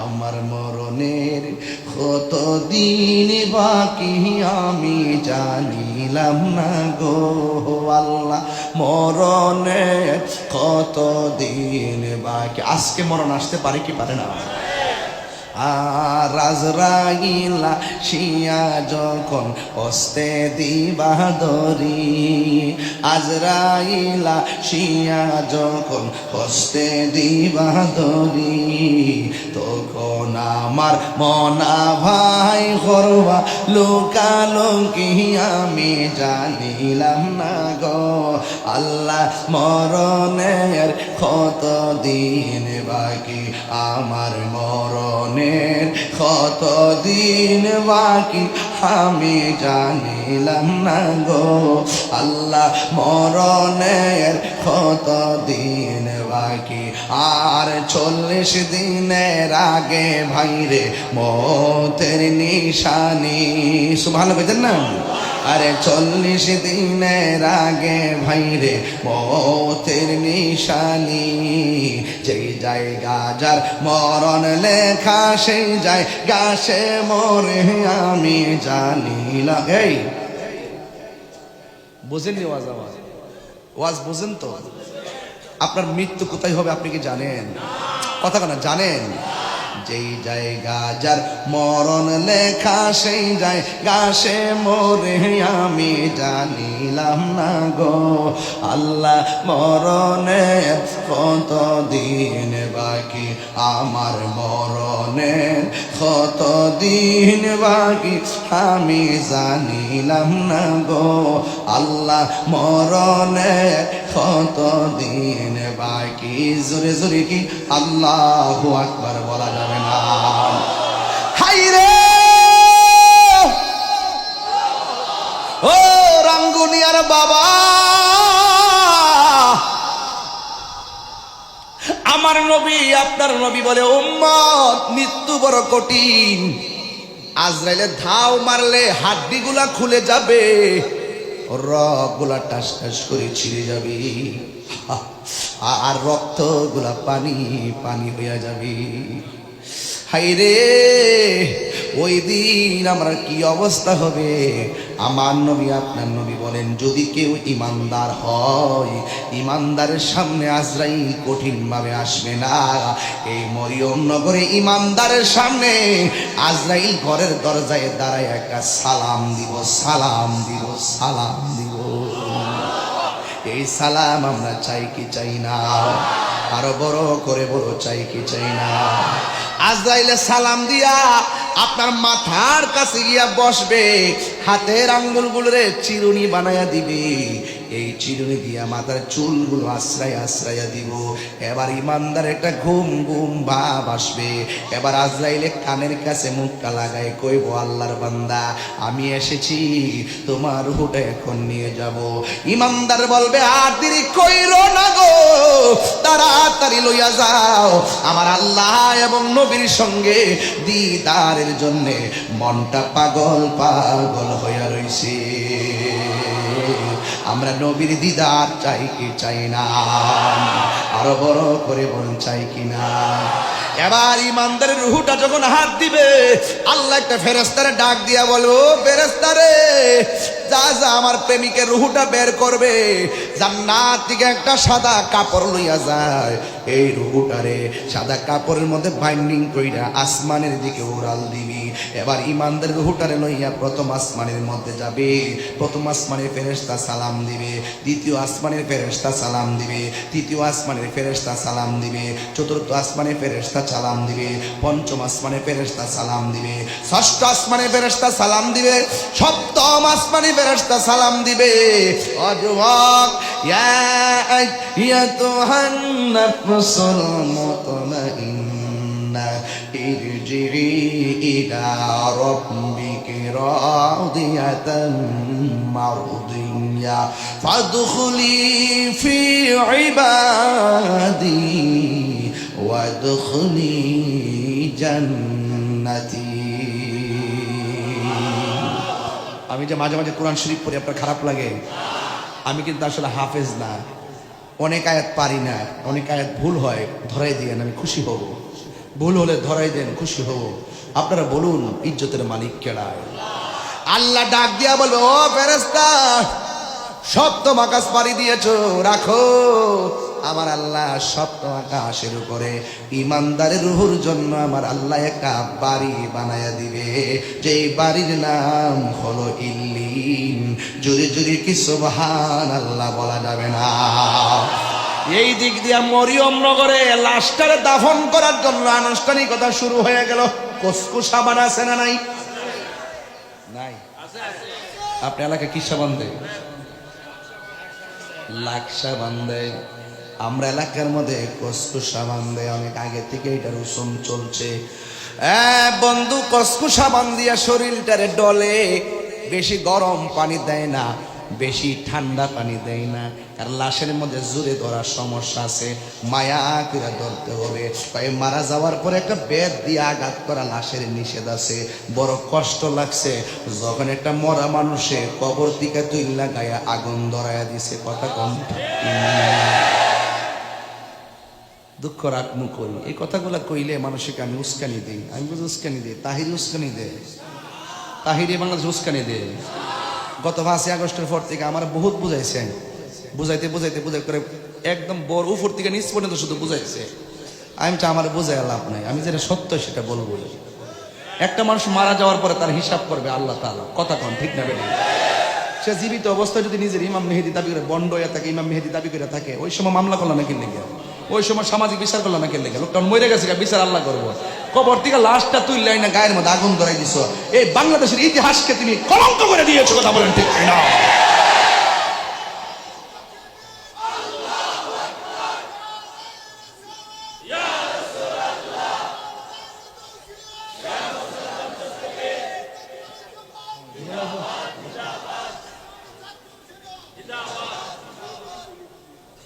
আমার মরণের কত দিন বাকি আমি জানিলাম না গো আল্লাহ, মরণের কত দিন বাকি। আজকে মরণ আসতে পারে কি পারে না? আর আজরাইল শিয়া যখন হস্তে দিবা দরি, আজরাইল শিয়া যখন হস্তে দিবা দরি, তখন আমার মনা ভাই করবা লোকালোকি আমি জানিলাম না গো আল্লাহ, মরণের কত দিন বাকি, আমার মরণের কত দিন বাকি আমি জানিলাম না গো আল্লাহ, মরণের কত দিন বাকি। আর 40 দিনের আগে ভাইরে মতের নিশানি, সুবহানাল্লাহ বলেন না? আরে 40 দিনের আগে ভাইরে মতের নিশানি, যেই জায়গা যার মরণ লেখা সেই জায়গা সে মরে আমি জানিলাম। এই বোঝেননি ওয়াজ? আওয়াজ ওয়াজ বোঝেন তো? আপনার মৃত্যু কোথায় হবে আপনি কি জানেন? কথা কেন জানেন? যেই জায়গা যার মরণ লেখা সেই জায়গা সে মরে আমি জানিলাম না গো আল্লাহ, মরণের কত দিন বাকি, আমার মরণের কত দিন বাকি আমি জানিলাম না গো আল্লাহ, মরণের কত দিন বাকি। জোরে জোরে কি আল্লাহু আকবার বলা যাবে না? হাইরে ও রাঙ্গুনিয়ার বাবা, আমার নবী আপনার নবী বলে, উম্মত মৃত্যু বড় কঠিন, আজরাইলে ধাও মারলে হাড্ডিগুলা খুলে যাবে, রগগুলা টাস টাস করে ছিঁড়ে যাবে, আর রক্তগুলা পানি পানি হইয়া যাবে। হাইরে ওই দিন আমার কি অবস্থা হবে? আমার নবী আপনার নবী বলেন, যদি কেউ ইমানদার হয়, ইমানদারের সামনে আজরাইল কঠিন ভাবে আসবে না। এই মরিয়ম নগরে ইমানদারের সামনে আজরাইল ঘরের দরজায় দাঁড়ায় একটা সালাম দিব, সালাম দিব, সালাম দিব। এই সালাম আমরা চাই কি চাই না? আরো বড় করে বড় চাই কি চাই না? আজরাইলে সালাম দিয়া আপনার মাথার কাছে গিয়া বসবে, হাতের আঙ্গুলগুলোরে চিরুনি বানায়া দিবে, এই চিরুনি দিয়া মাথার চুলগুলো আশ্রায়া দিব। এবার ইমানদার একটা ঘুম ঘুম ভাব আসবে। এবার আজরাইলে কানের কাছে মুখটা লাগায় কইব, আল্লাহর বান্দা আমি এসেছি, তোমার রূহটা এখন নিয়ে যাব। ইমানদার বলবে, আর দেরি কইরো না গো, তাড়াতাড়ি লইয়া যাও, আমার আল্লাহ এবং নবীর সঙ্গে দিদারের জন্যে মনটা পাগল পাগল হইয়া রইছে। আমরা নবীর দিদার চাই কি চাই না? আরো বড় করে বলুন, চাই কি না? এবার ইমানদারের রূহটা যখন হাত দিবে, আল্লাহ একটা ফেরেশতারে ডাক দিয়া বলবো, ফেরেশতারে যা যা আমার প্রেমিকের রূহটা বের করবে, জান্নাত থেকে একটা সাদা কাপড় লইয়া যায়, এই রূহটারে সাদা কাপড়ের মধ্যে বাইন্ডিং কইরা আসমানের দিকে উড়াল দিবি। এবার ইমানদারের রূহটারে লইয়া প্রথম আসমানের মধ্যে যাবে, প্রথম আসমানের ফেরেশতা সালাম দিবে, দ্বিতীয় আসমানের ফেরেশতা সালাম দিবে, তৃতীয় আসমানের ফেরেশতা সালাম দিবে, চতুর্থ আসমানের ফেরেশতা সালাম দিবে, পঞ্চম আসমানের ফেরেশতা সালাম দিবে, ষষ্ঠ আসমানের ফেরেশতা সালাম দিবে, সপ্তম আসমানের ফেরেশতা সালাম দিবে। ও যুবক, ইয়া আইয়াতুহান নাফসুল মুতমাইন্না ইরজিই ইলা রাব্বিকি রাদিয়াতাম মারদিয়া ফাদখুলি ফি ইবাদি ওয়াদখুলি জান্নাতি। আমি যে মাঝে মাঝে কোরআন শরীফ পড়ি, আপনার খারাপ লাগে? আমি কিন্তু আসলে হাফেজ না, অনেক আয়াত পারি না, অনেক আয়াত ভুল হয়, ধরাই দিয়েন, আমি খুশি হব। ভুল হলে ধরাই দেন, খুশি হব। আপনারা বলুন, ইজ্জতের মালিক কেডায়? আল্লাহ ডাক দিয়া বলবো, ও ফেরেশতা, সপ্তম আকাশ পাড়ি দিয়েছো, রাখো। আমার আল্লাহ সপ্তম আকাশের উপরে ইমানদারের রূহের জন্য আমার আল্লাহ একটা বাড়ি বানায়া দিবে, যেই বাড়ির নাম হলো ইল্লিন। জোরে জোরে কি সুবহানাল্লাহ বলা যাবে না? এই দিক দিয়া মরিয়ম নগরে লাশটারে দাফন করার জন্য আনুষ্ঠানিকতা শুরু হয়ে গেল। কসকু সাবান আছে না নাই? নাই? আপনি এলাকায় কি সাবান দেয়? লাখ সাবান দেয়। আমরা এলাকার মধ্যে কসকু সাবান দেয়, অনেক আগে থেকে এটার রসুম চলছে। বন্ধু, কসকু সাবান দিয়া শরীরটারে ডলে, বেশি গরম পানি দেয় না, বেশি ঠান্ডা পানি দেয় না, আর লাশের মধ্যে জোরে ধরার সমস্যা আছে, মায়া করে ধরতে হবে। তাই মারা যাওয়ার পরে একটা বেদ দিয়ে আঘাত করা লাশের নিষেধ আছে। বড় কষ্ট লাগছে যখন একটা মরা মানুষে কবর থেকে তুইলা গায়ে আগুন ধরাইয়া দিছে। কথা কম, দুঃখ রাখমু কই, এই কথাগুলা কইলে মানুষকে আমি উস্কানি দিই, আমি বুঝি উস্কানি দিই, তাহিরি উস্কানি দেয়, তাহিরি বাংলাদেশ উস্কানি দেয়। গত 5 আগস্টের পর থেকে আমার বহুত বুঝাইছেন, বুঝাইতে বুঝাইতে বুঝাই করে একদম বড় উপর থেকে নিচ পর্যন্ত শুধু বুঝাইছে। আমি তো আমার বুঝাই লাভ নাই, আমি যেটা সত্য সেটা বলবো। একটা মানুষ মারা যাওয়ার পরে তার হিসাব করবে আল্লাহ তাআলা। কথা কন ঠিক না বেঠিক? সে জীবিত অবস্থায় যদি নিজের ইমাম মেহেদি দাবি করে, বন্ড হয়ে থাকে, ইমাম মেহেদি দাবি করে থাকে, ওই সময় মামলা করলো না কিনলে গিয়া, ওই সময় সামাজিক বিচার করলো না কিনলে গিয়া, লোকটা মরে গেছে, বিচার আল্লাহ করবো। কবর থেকে লাশটা তুই লাইনা গায়ের মধ্যে আগুন ধরাই দিছ, এই বাংলাদেশের ইতিহাসকে তুমি কলঙ্ক করে দিয়েছো। কথা বলেন ঠিক না?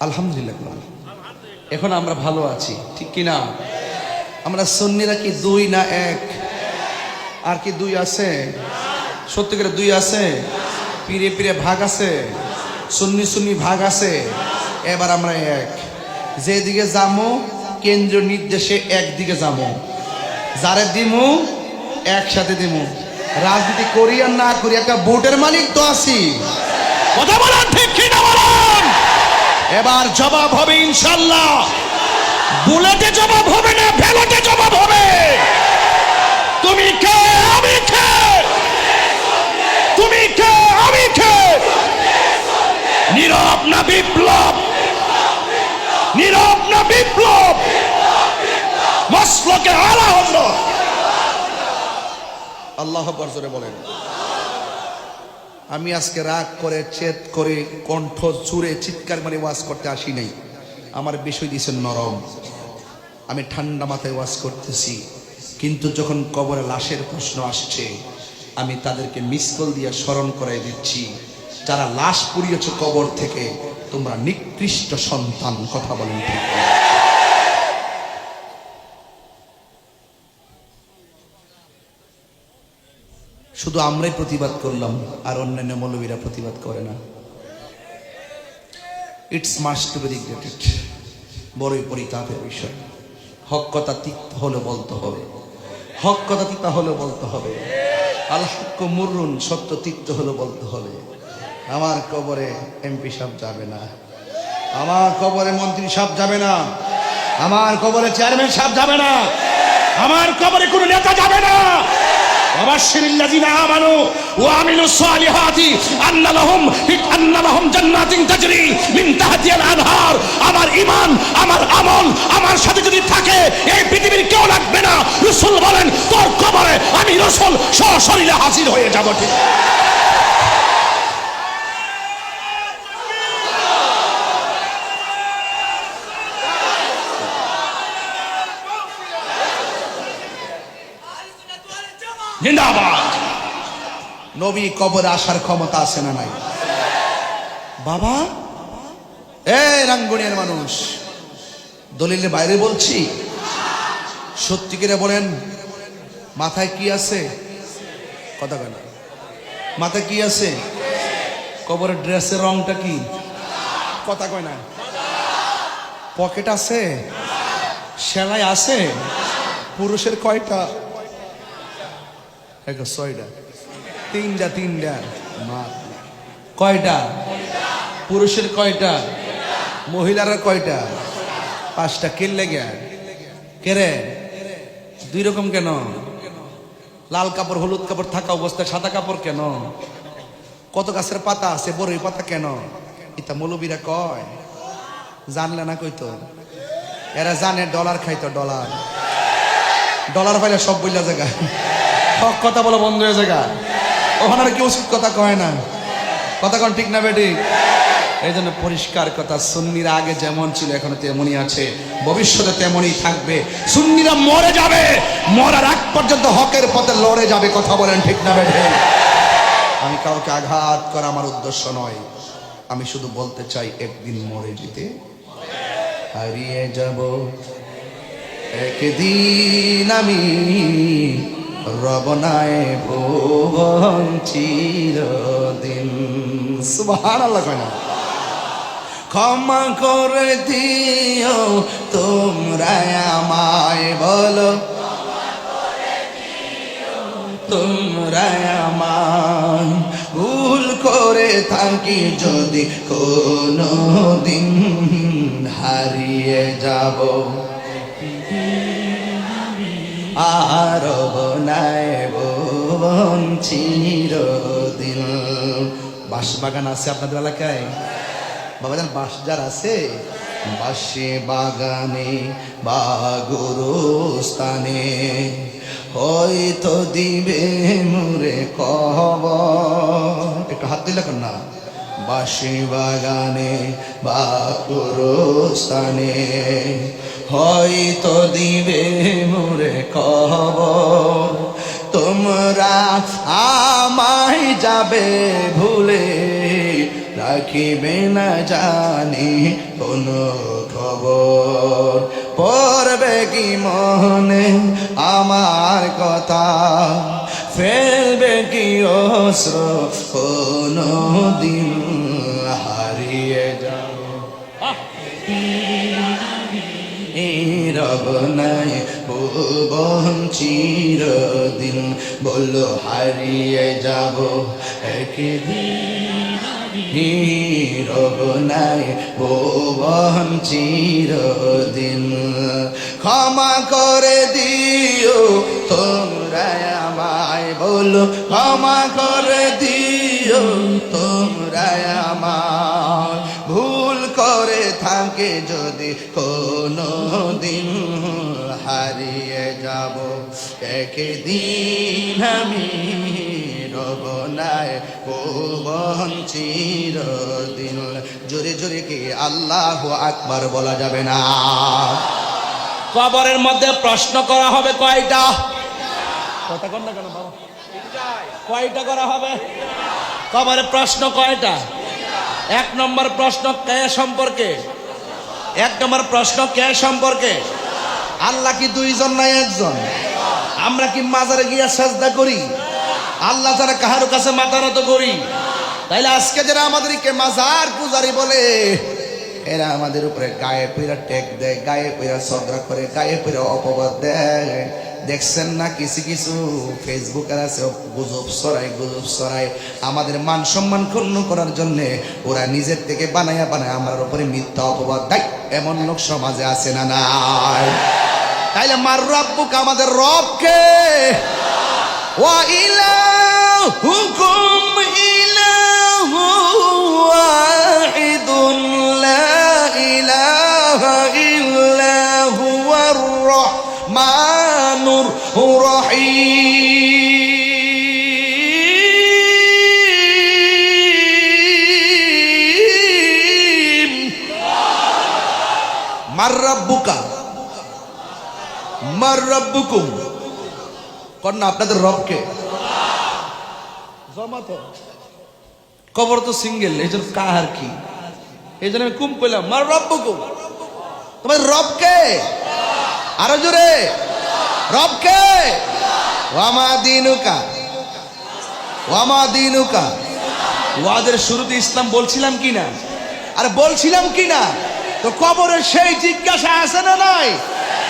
আলহামদুলিল্লাহ, এখন আমরা ভালো আছি, ঠিক কিনা? আমরা সুন্নিরা কি 2 না 1? আর কি 2 আছে? সত্যি করে 2 আছে? পীরে পীরে ভাগ আছে, সুন্নি সুন্নি ভাগ আছে। এবার আমরা 1। যেদিকে যামো কেন্দ্রীয় নির্দেশে একদিকে যামো, যারে দিমু একসাথে দিমু। রাজনীতি করি আর না করি, একটা ভোটের মালিক তো আছি। কথা বলেন ঠিক কিনা বলেন? এবার জবাব হবে ইনশাআল্লাহ। বুলেটে জবাব হবে না, ব্যালটে জবাব হবে। তুমি কে আমি কে, তুমি কে আমি কে, নীরব না বিপ্লব, নীরব না বিপ্লব, মাসলকে আলা হলো। আল্লাহ আকবার জোরে বলেন। আমি আজকে রাগ করে চেত করে কণ্ঠ চুরে চিৎকার মানে ওয়াজ করতে আসি নাই। আমার বিষয় দিয়েছেন নরম, আমি ঠান্ডা মাথায় ওয়াজ করতেছি। কিন্তু যখন কবরে লাশের প্রশ্ন আসছে, আমি তাদেরকে মিস কল দিয়ে স্মরণ করাই দিচ্ছি, যারা লাশ পুড়িয়েছ কবর থেকে, তোমরা নিকৃষ্ট সন্তান। কথা বলেন ঠিক? শুধু আমরাই প্রতিবাদ করলাম আর অন্যান্য মৌলবীরা প্রতিবাদ করে না। It's must be regretted. বড়ই পরিতাপের বিষয়। হক কথা তিক্ত হলে বলতে হবে, হক কথা তিতা হলে বলতে হবে। আল হক মুররুন, সত্য তিক্ত হলে বলতে হবে। আমার কবরে এমপি সাহেব যাবে না, আমার কবরে মন্ত্রী সাহেব যাবে না, আমার কবরে চেয়ারম্যান সাহেব যাবে না, আমার কবরে কোনো নেতা যাবে না। ওয়াবাশশিরিল্লাযিনা আমানু ওয়া আমিলুস সালিহাতি আন্না লাহুম জান্নাতিন তাজরি মিন তাহতিহাল আনহার। আমার ঈমান, আমার আমল আমার সাথে যদি থাকে, এই পৃথিবীর কেউ লাগবে না। রাসূল বলেন, তোর কবরে আমি রাসূল সশরীরে হাজির হয়ে যাব। ঠিক জিন্দাবাদ। নবী কবরে আসার ক্ষমতা আছে না নাই? বাবা এই রাঙ্গুনিয়ার মানুষ, দলিলের বাইরে বলছি, সত্যি করে বলেন, মাথায় কি আছে? কথা কেন? মাথায় কি আছে? কবরের ড্রেসের রংটা কি? কথা কয় না। পকেট আছে? সেলাই আছে? পুরুষের কয়টা? ছয়টা। তিনটা। কয়টা? পুরুষের কয়টা? মহিলারা কয়টা? পাঁচটা। কেলে কেরে দুই রকম কেন? লাল কাপড় হলুদ কাপড় থাকা অবস্থায় সাদা কাপড় কেন? কত গাছের পাতা আছে, বড়ই পাতা কেন? এটা মৌলবীরা কয়, জানলে না কইতো। এরা জানে ডলার খাইতো, ডলার পাইলে সব বইলা জায়গা। হক কথা বলে বন্ধ হয়ে জায়গা। ওখানে আর কি উচিত কথা কয় না। কথা কন ঠিক না বেটি? এই জন্য পরিষ্কার কথা, সুন্নিরা আগে যেমন ছিল এখনো তেমনই আছে, ভবিষ্যতে তেমনই থাকবে। সুন্নিরা মরে যাবে, মরার আগ পর্যন্ত হকের পথে লড়ে যাবে। কথা বলেন ঠিক না বেটি? আমি কাউকে আঘাত করা আমার উদ্দেশ্য নয়, আমি শুধু বলতে চাই, একদিন মরে যেতে হারিয়ে যাব। একদিন আমি রবনায় ভুবন চিরদিন। সুবহানাল্লাহ কয় না? ক্ষমা করে দিও তোমরা আমায়, বলো তোমরা আমায়। ভুল করে থাকি যদি কোনো দিন, হারিয়ে যাব আর বনায় ভুবন চিরদিন। বাঁশ বাগান আছে আপনাদের এলাকায়? বাবা জান, বাঁশ যার আছে, বাঁশে বাগানে বা গুরুস্থানে হয়তো দিবে মুরে কবর। একটু হাত দিলে কর না। বাঁশে বাগানে বা গুরুস্থানে হয়তো দিবে মুরে কবর। তোমরা আমায় যাবে ভুলে, রাখিবে না জানি কোনো খবর। পড়বে কি মনে আমার কথা, ফেলবে কি অস্ত্র কোনো দিন, হারিয়ে যাব রবনায় ভুবন চিরদিন। বলো হারিয়ে যাব একদিন, রবনায় ভুবন চিরদিন। ক্ষমা করে দিও তোমরা আমায়, বলো ক্ষমা করে দিও তোমরা আমায়। ভুল করে থাকে যদি কোনো দিন, হারিয়ে যাব একদিন আমি রব নাই ভুবন চিরদিন। জোরে জোরে কি আল্লাহু আকবার বলা যাবে না? কবরের মধ্যে প্রশ্ন করা হবে কয়টা? কথা কন না কেন বাবা? কয়টা করা হবে কবরে? প্রশ্ন কয়টা? এক নম্বর প্রশ্ন কে সম্পর্কে? এক নম্বর প্রশ্ন কে সম্পর্কে? আল্লাহ কি দুইজন নাই একজন? আমরা কি মাজারে গিয়া সাজদা করি? আল্লাহ ছাড়া কাহার কাছে মাথা নত করি? তাইলে আজকে যারা আমাদেরকে মাজার পূজারি বলে, এরা আমাদের উপরে গায়ে পইরা টেক দেয়, গায়ে পইরা ঝগড়া করে, গায়ে পইরা অপবাদ দেয়। দেখছেন না কিছু কিছু ফেসবুকের আছে গুজব ছড়ায় আমাদের মান সম্মান ক্ষুণ্ণ করার জন্য। ওরা নিজের থেকে বানায়া আমার উপরে মিথ্যা অপবাদ দেয়। এমন লোক সমাজে আছে না নাই? তাইলে মার রব্বুক, আমাদের রবকে। ওয়া ইলাহুকুম ইলাহু ওয়াহিদুন লা ইলাহা ইল্লা হুয়ার রহমানুর রহিম। মার রব্বুকা মার রব্বুকুম, কন্যা আপনাদের রবকে। কবর তো সিঙ্গেল, এই জন্য কাহার কি, এই জন্য আমি কুম কইলাম মার রব্বুকুম। তোমার রবকে, আরো জোরে রবকে। ওয়ামা দিনুকা ওয়ামা দিনুকা। ওয়াদের শুরুতে ইসলাম বলছিলাম কিনা? আরে বলছিলাম কিনা? তো কবরের সেই জিজ্ঞাসা আছে না নাই?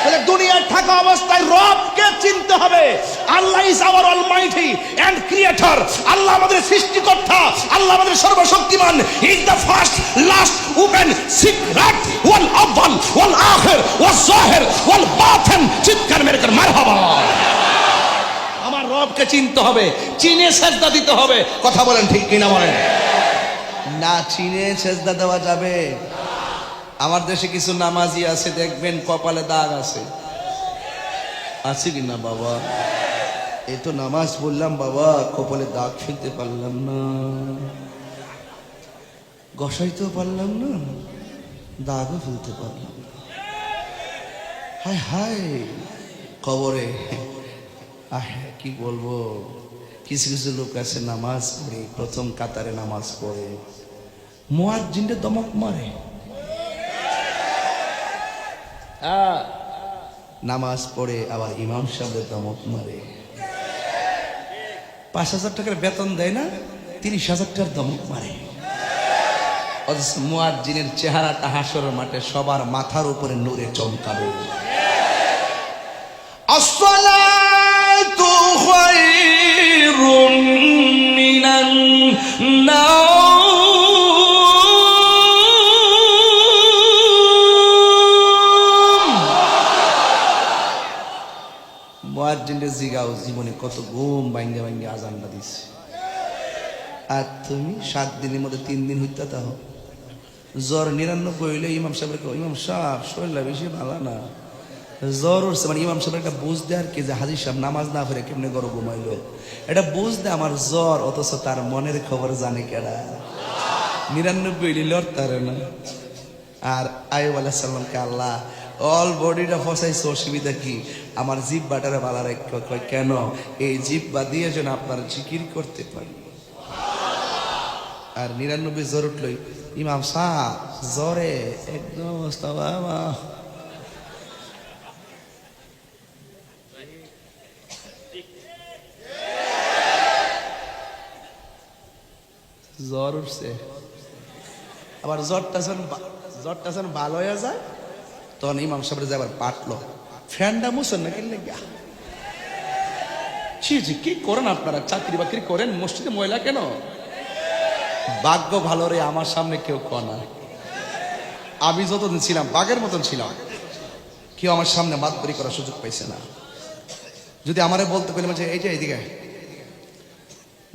তাহলে দুনিয়ায় থাকা অবস্থায় রবকে চিনতে হবে। Allah is our almighty and creator. Allah আমাদের সৃষ্টিকর্তা, আল্লাহ আমাদের সর্বশক্তিমান। Is the first, last, open, secret, ওয়াল আউয়াল, ওয়াল আখির, ওয়াল যাহির, ওয়াল বাতিন। চিৎকার মেরে কর মারহাবা। আমার রবকে চিনতে হবে, চিনে সেজদা দিতে হবে। কথা বলেন ঠিক কিনা বলেন? না চিনে সেজদা দেওয়া যাবে? আমার দেশে কিছু নামাজি আছে, দেখবেন কপালে দাগ আছে। আছে কি না বাবা? এই তো নামাজ পড়লাম বাবা, কপালে দাগ ফেলতে পারলাম না, গসাইতেও পারলাম না, দাগও ফেলতে পারলাম না। হায় হায় কবরে। কি বলবো, কিছু কিছু লোক আছে নামাজ পড়ে, প্রথম কাতারে নামাজ পড়ে, মুয়াজ্জিনকে দমক মারে। নামাজ পড়ে আবার ইমাম সাহেবের দমক মারে। 5,000 টাকার বেতন দেয় না, 30,000 টাকার দমক মারে। অথচ মুয়াজ্জিনের চেহারাটা হাসরের মাঠে সবার মাথার উপরে নূরে চমকাবে। আসসালাতু খায়রুম মিনান নাওম। মুয়াজ্জিনের জিগাও জীবনে কত ঘুম ভাঙ্গে ভাঙ্গে আজানটা দিছে। আর তুমি 7 দিনের মধ্যে 3 দিন হইতে তাও জ্বর 99 হইলে ইমাম সাহেবের ইমাম সাহেব শরীরটা বেশি ভালো না, জ্বর উঠছে। মানে ইমাম সাহেবের একটা বুঝ দেয় আর কি, যে হাজির সাহেব নামাজ না পড়ে কেমনে গরম ঘুমাইলো, এটা বুঝ দেয় আমার জ্বর। অথচ তার মনের খবর জানে কেডা? 99 হইলে লড়তারে না। আর আইয়ুব আলাইহিস সালামকে আল্লাহ অল বডিটা ফসাইছে, অসুবিধা কি? আমার জিহ্বাটারে ভালো রাখতে কয়, কেন? এই জিহ্বা দিয়ে যেন আপনার জিকির করতে পারি। আর 99 জ্বর উঠলই ইমাম সাহেব জ্বরে একদম অবস্থা বাবা। জ্বর উঠছে, আবার জ্বরটা যখন ভালো হয়ে যায় তখন ইমাম সাহেব আবার পাটলো, ফ্যানটা মুছেন না কিনলে গা। জি কি করেন আপনারা? চাকরি বাকরি করেন, মসজিদে ময়লা কেন? ভাগ্য ভালো রে, আমার সামনে কেউ কনা। আমি যতদিন ছিলাম বাঘের মতন ছিলাম, কেউ আমার সামনে মাতবরি করার সুযোগ পাইছে না। যদি আমারে বলতে পারলাম যে এই যে এইদিকে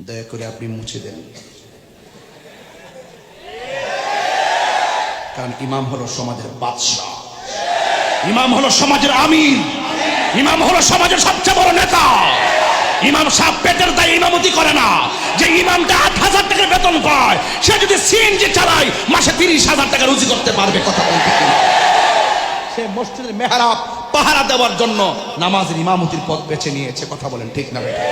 দয়া করে আপনি মুছে দেন, কারণ ইমাম হলো সমাজের বাদশা, ইমাম হলো সমাজের আমির। ইমাম হলো সমাজের সবচেয়ে বড় নেতা। ইমাম সাহেব পেটের দায়ে ইমামতি করে না। যে ইমামটা 8,000 টাকা বেতন পায়, সে যদি সিএনজি চালায় মাসে 30,000 টাকা রুজি করতে পারবে। কথা বলতে কিনা? সে মসজিদের মেহরাব পাহারা দেওয়ার জন্য নামাজের ইমামতির পথ বেছে নিয়েছে। কথা বলেন ঠিক না বেটা?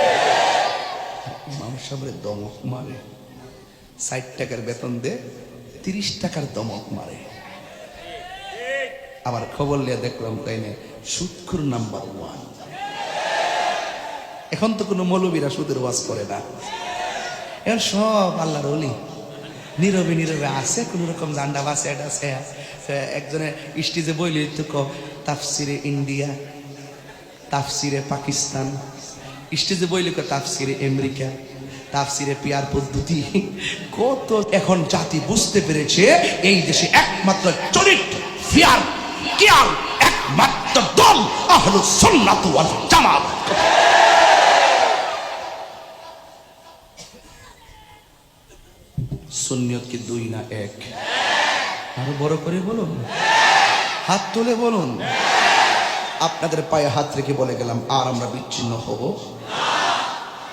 ইমাম সাহেবের দমক মারে, 60 টাকার বেতন দে, 30 টাকার দমক মারে। আবার খবর নিয়ে দেখলাম তাই না, সুদখোর নাম্বার 1। এখন তো কোনো মৌলবীরা সুদের ওয়াজ করে না, এখন সব আল্লাহর ওলি নীরবে নীরবে আছে, কোন রকম জান্ডা বাসে আছে। একজনের স্টেজে বইলে তো তাফসিরে ইন্ডিয়া, তাফসিরে পাকিস্তান, স্টেজে বইলে তাফসিরে আমেরিকা, তাফসিরে পিয়ার পদ্ধতি। কত এখন জাতি বুঝতে পেরেছে এই দেশে একমাত্র চরিত্র ফিয়ার কিয়ার একমাত্র দল আহলুস সুন্নাত ওয়াল জামাত। সুন্নিয়ত কি 2 না 1? আরো বড় করে বলুন, হাত তুলে বলুন। আপনাদের পায়ে হাত রেখে বলে গেলাম, আর আমরা বিচ্ছিন্ন হব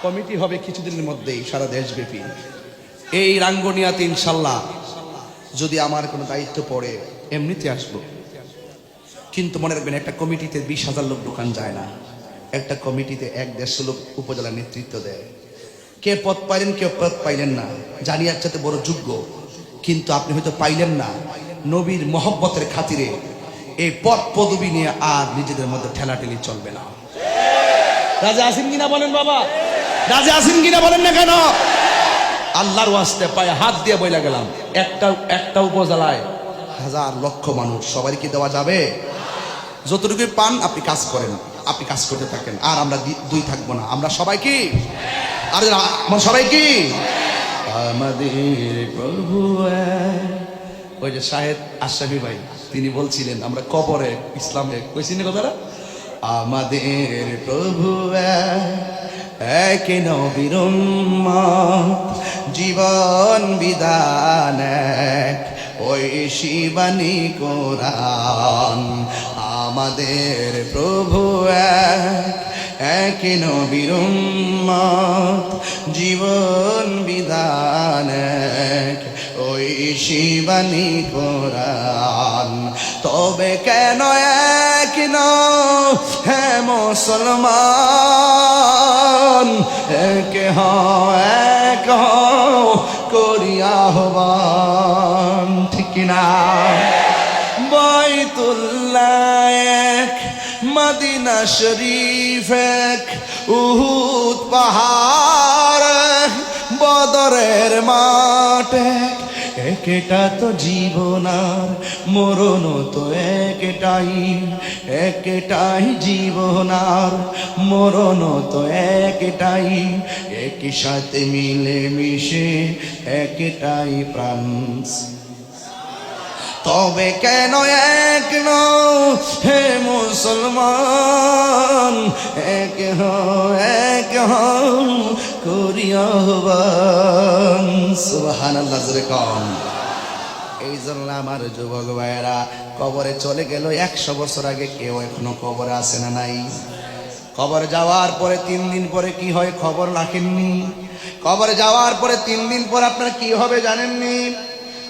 কমিটি হবে কিছুদিনের মধ্যেই সারা দেশব্যাপী। এই রাঙ্গনিয়াতে ইনশাল্লাহ যদি আমার কোনো দায়িত্ব পড়ে এমনিতে আসবো, কিন্তু মনে রাখবেন একটা কমিটিতে 20,000 লোক ঢোকান যায় না। একটা কমিটিতে 1-150 লোক উপজেলা নেতৃত্ব দেয়। কে পদ পাইলেন, কেউ পদ পাইলেন না, জানি একসাথে বড় যোগ্য, কিন্তু আপনি হয়তো পাইলেন না। নবীর মহব্বতের খাতিরে এই পদ পদবি নিয়ে আর নিজেদের মধ্যে ঠেলাঠেলি চলবে না। রাজা আসেন কিনা বলেন বাবা, রাজা আসেন কিনা বলেন না কেন? আল্লাহর ওয়াস্তে পায়ে হাত দিয়ে বইলা গেলাম, একটা উপজেলায় 1,000 লক্ষ মানুষ, সবাই কি দেওয়া যাবে? যতটুকু পান আপনি কাজ করেন, আপনি কাজ করতে থাকেন। আর আমরা 2 থাকবো না, আমরা সবাই কি, আর আমরা সবাই কি আমাদের প্রভু। ওই যে শাহেদ আশরাফি ভাই তিনি বলছিলেন, আমরা কবরে ইসলামে কইছিলেন কথাটা, আমাদের প্রভু এক নবীর উম্মত, জীবন বিধান এক, ওই শিবানী কোরআন। আমাদের প্রভু এক নবীর উম্মত, জীবন বিধান এক, ওই শিবানী কোরআন। তবে কেন এক নও হে মুসলমান, এক হও করিয়া আহ্বান। ঠিক না? বাইতুল্লাহ এক, মদিনা শরীফ এক, উহুদ পাহাড় এক, বদরের মাঠ এক। একটা তো জীবনার মরণ তো একটাই, একটাই জীবনার মরণ তো একটাই, একই সাথে মিলে মিশে একটাই প্রাণ। তবে কেন এক নও হে মুসলমান, এক হও করিয়া আহ্বান। সুবহানাল্লাহ জোরে কম। এই জন্য আমার যুবক ভাইয়েরা কবরে চলে গেল 100 বছর আগে, কেউ এখনো কবরে আসে না নাই? কবরে যাওয়ার পরে 3 দিন পরে কি হয় খবর রাখেননি? কবরে যাওয়ার পরে 3 দিন পর আপনার কি হবে জানেননি?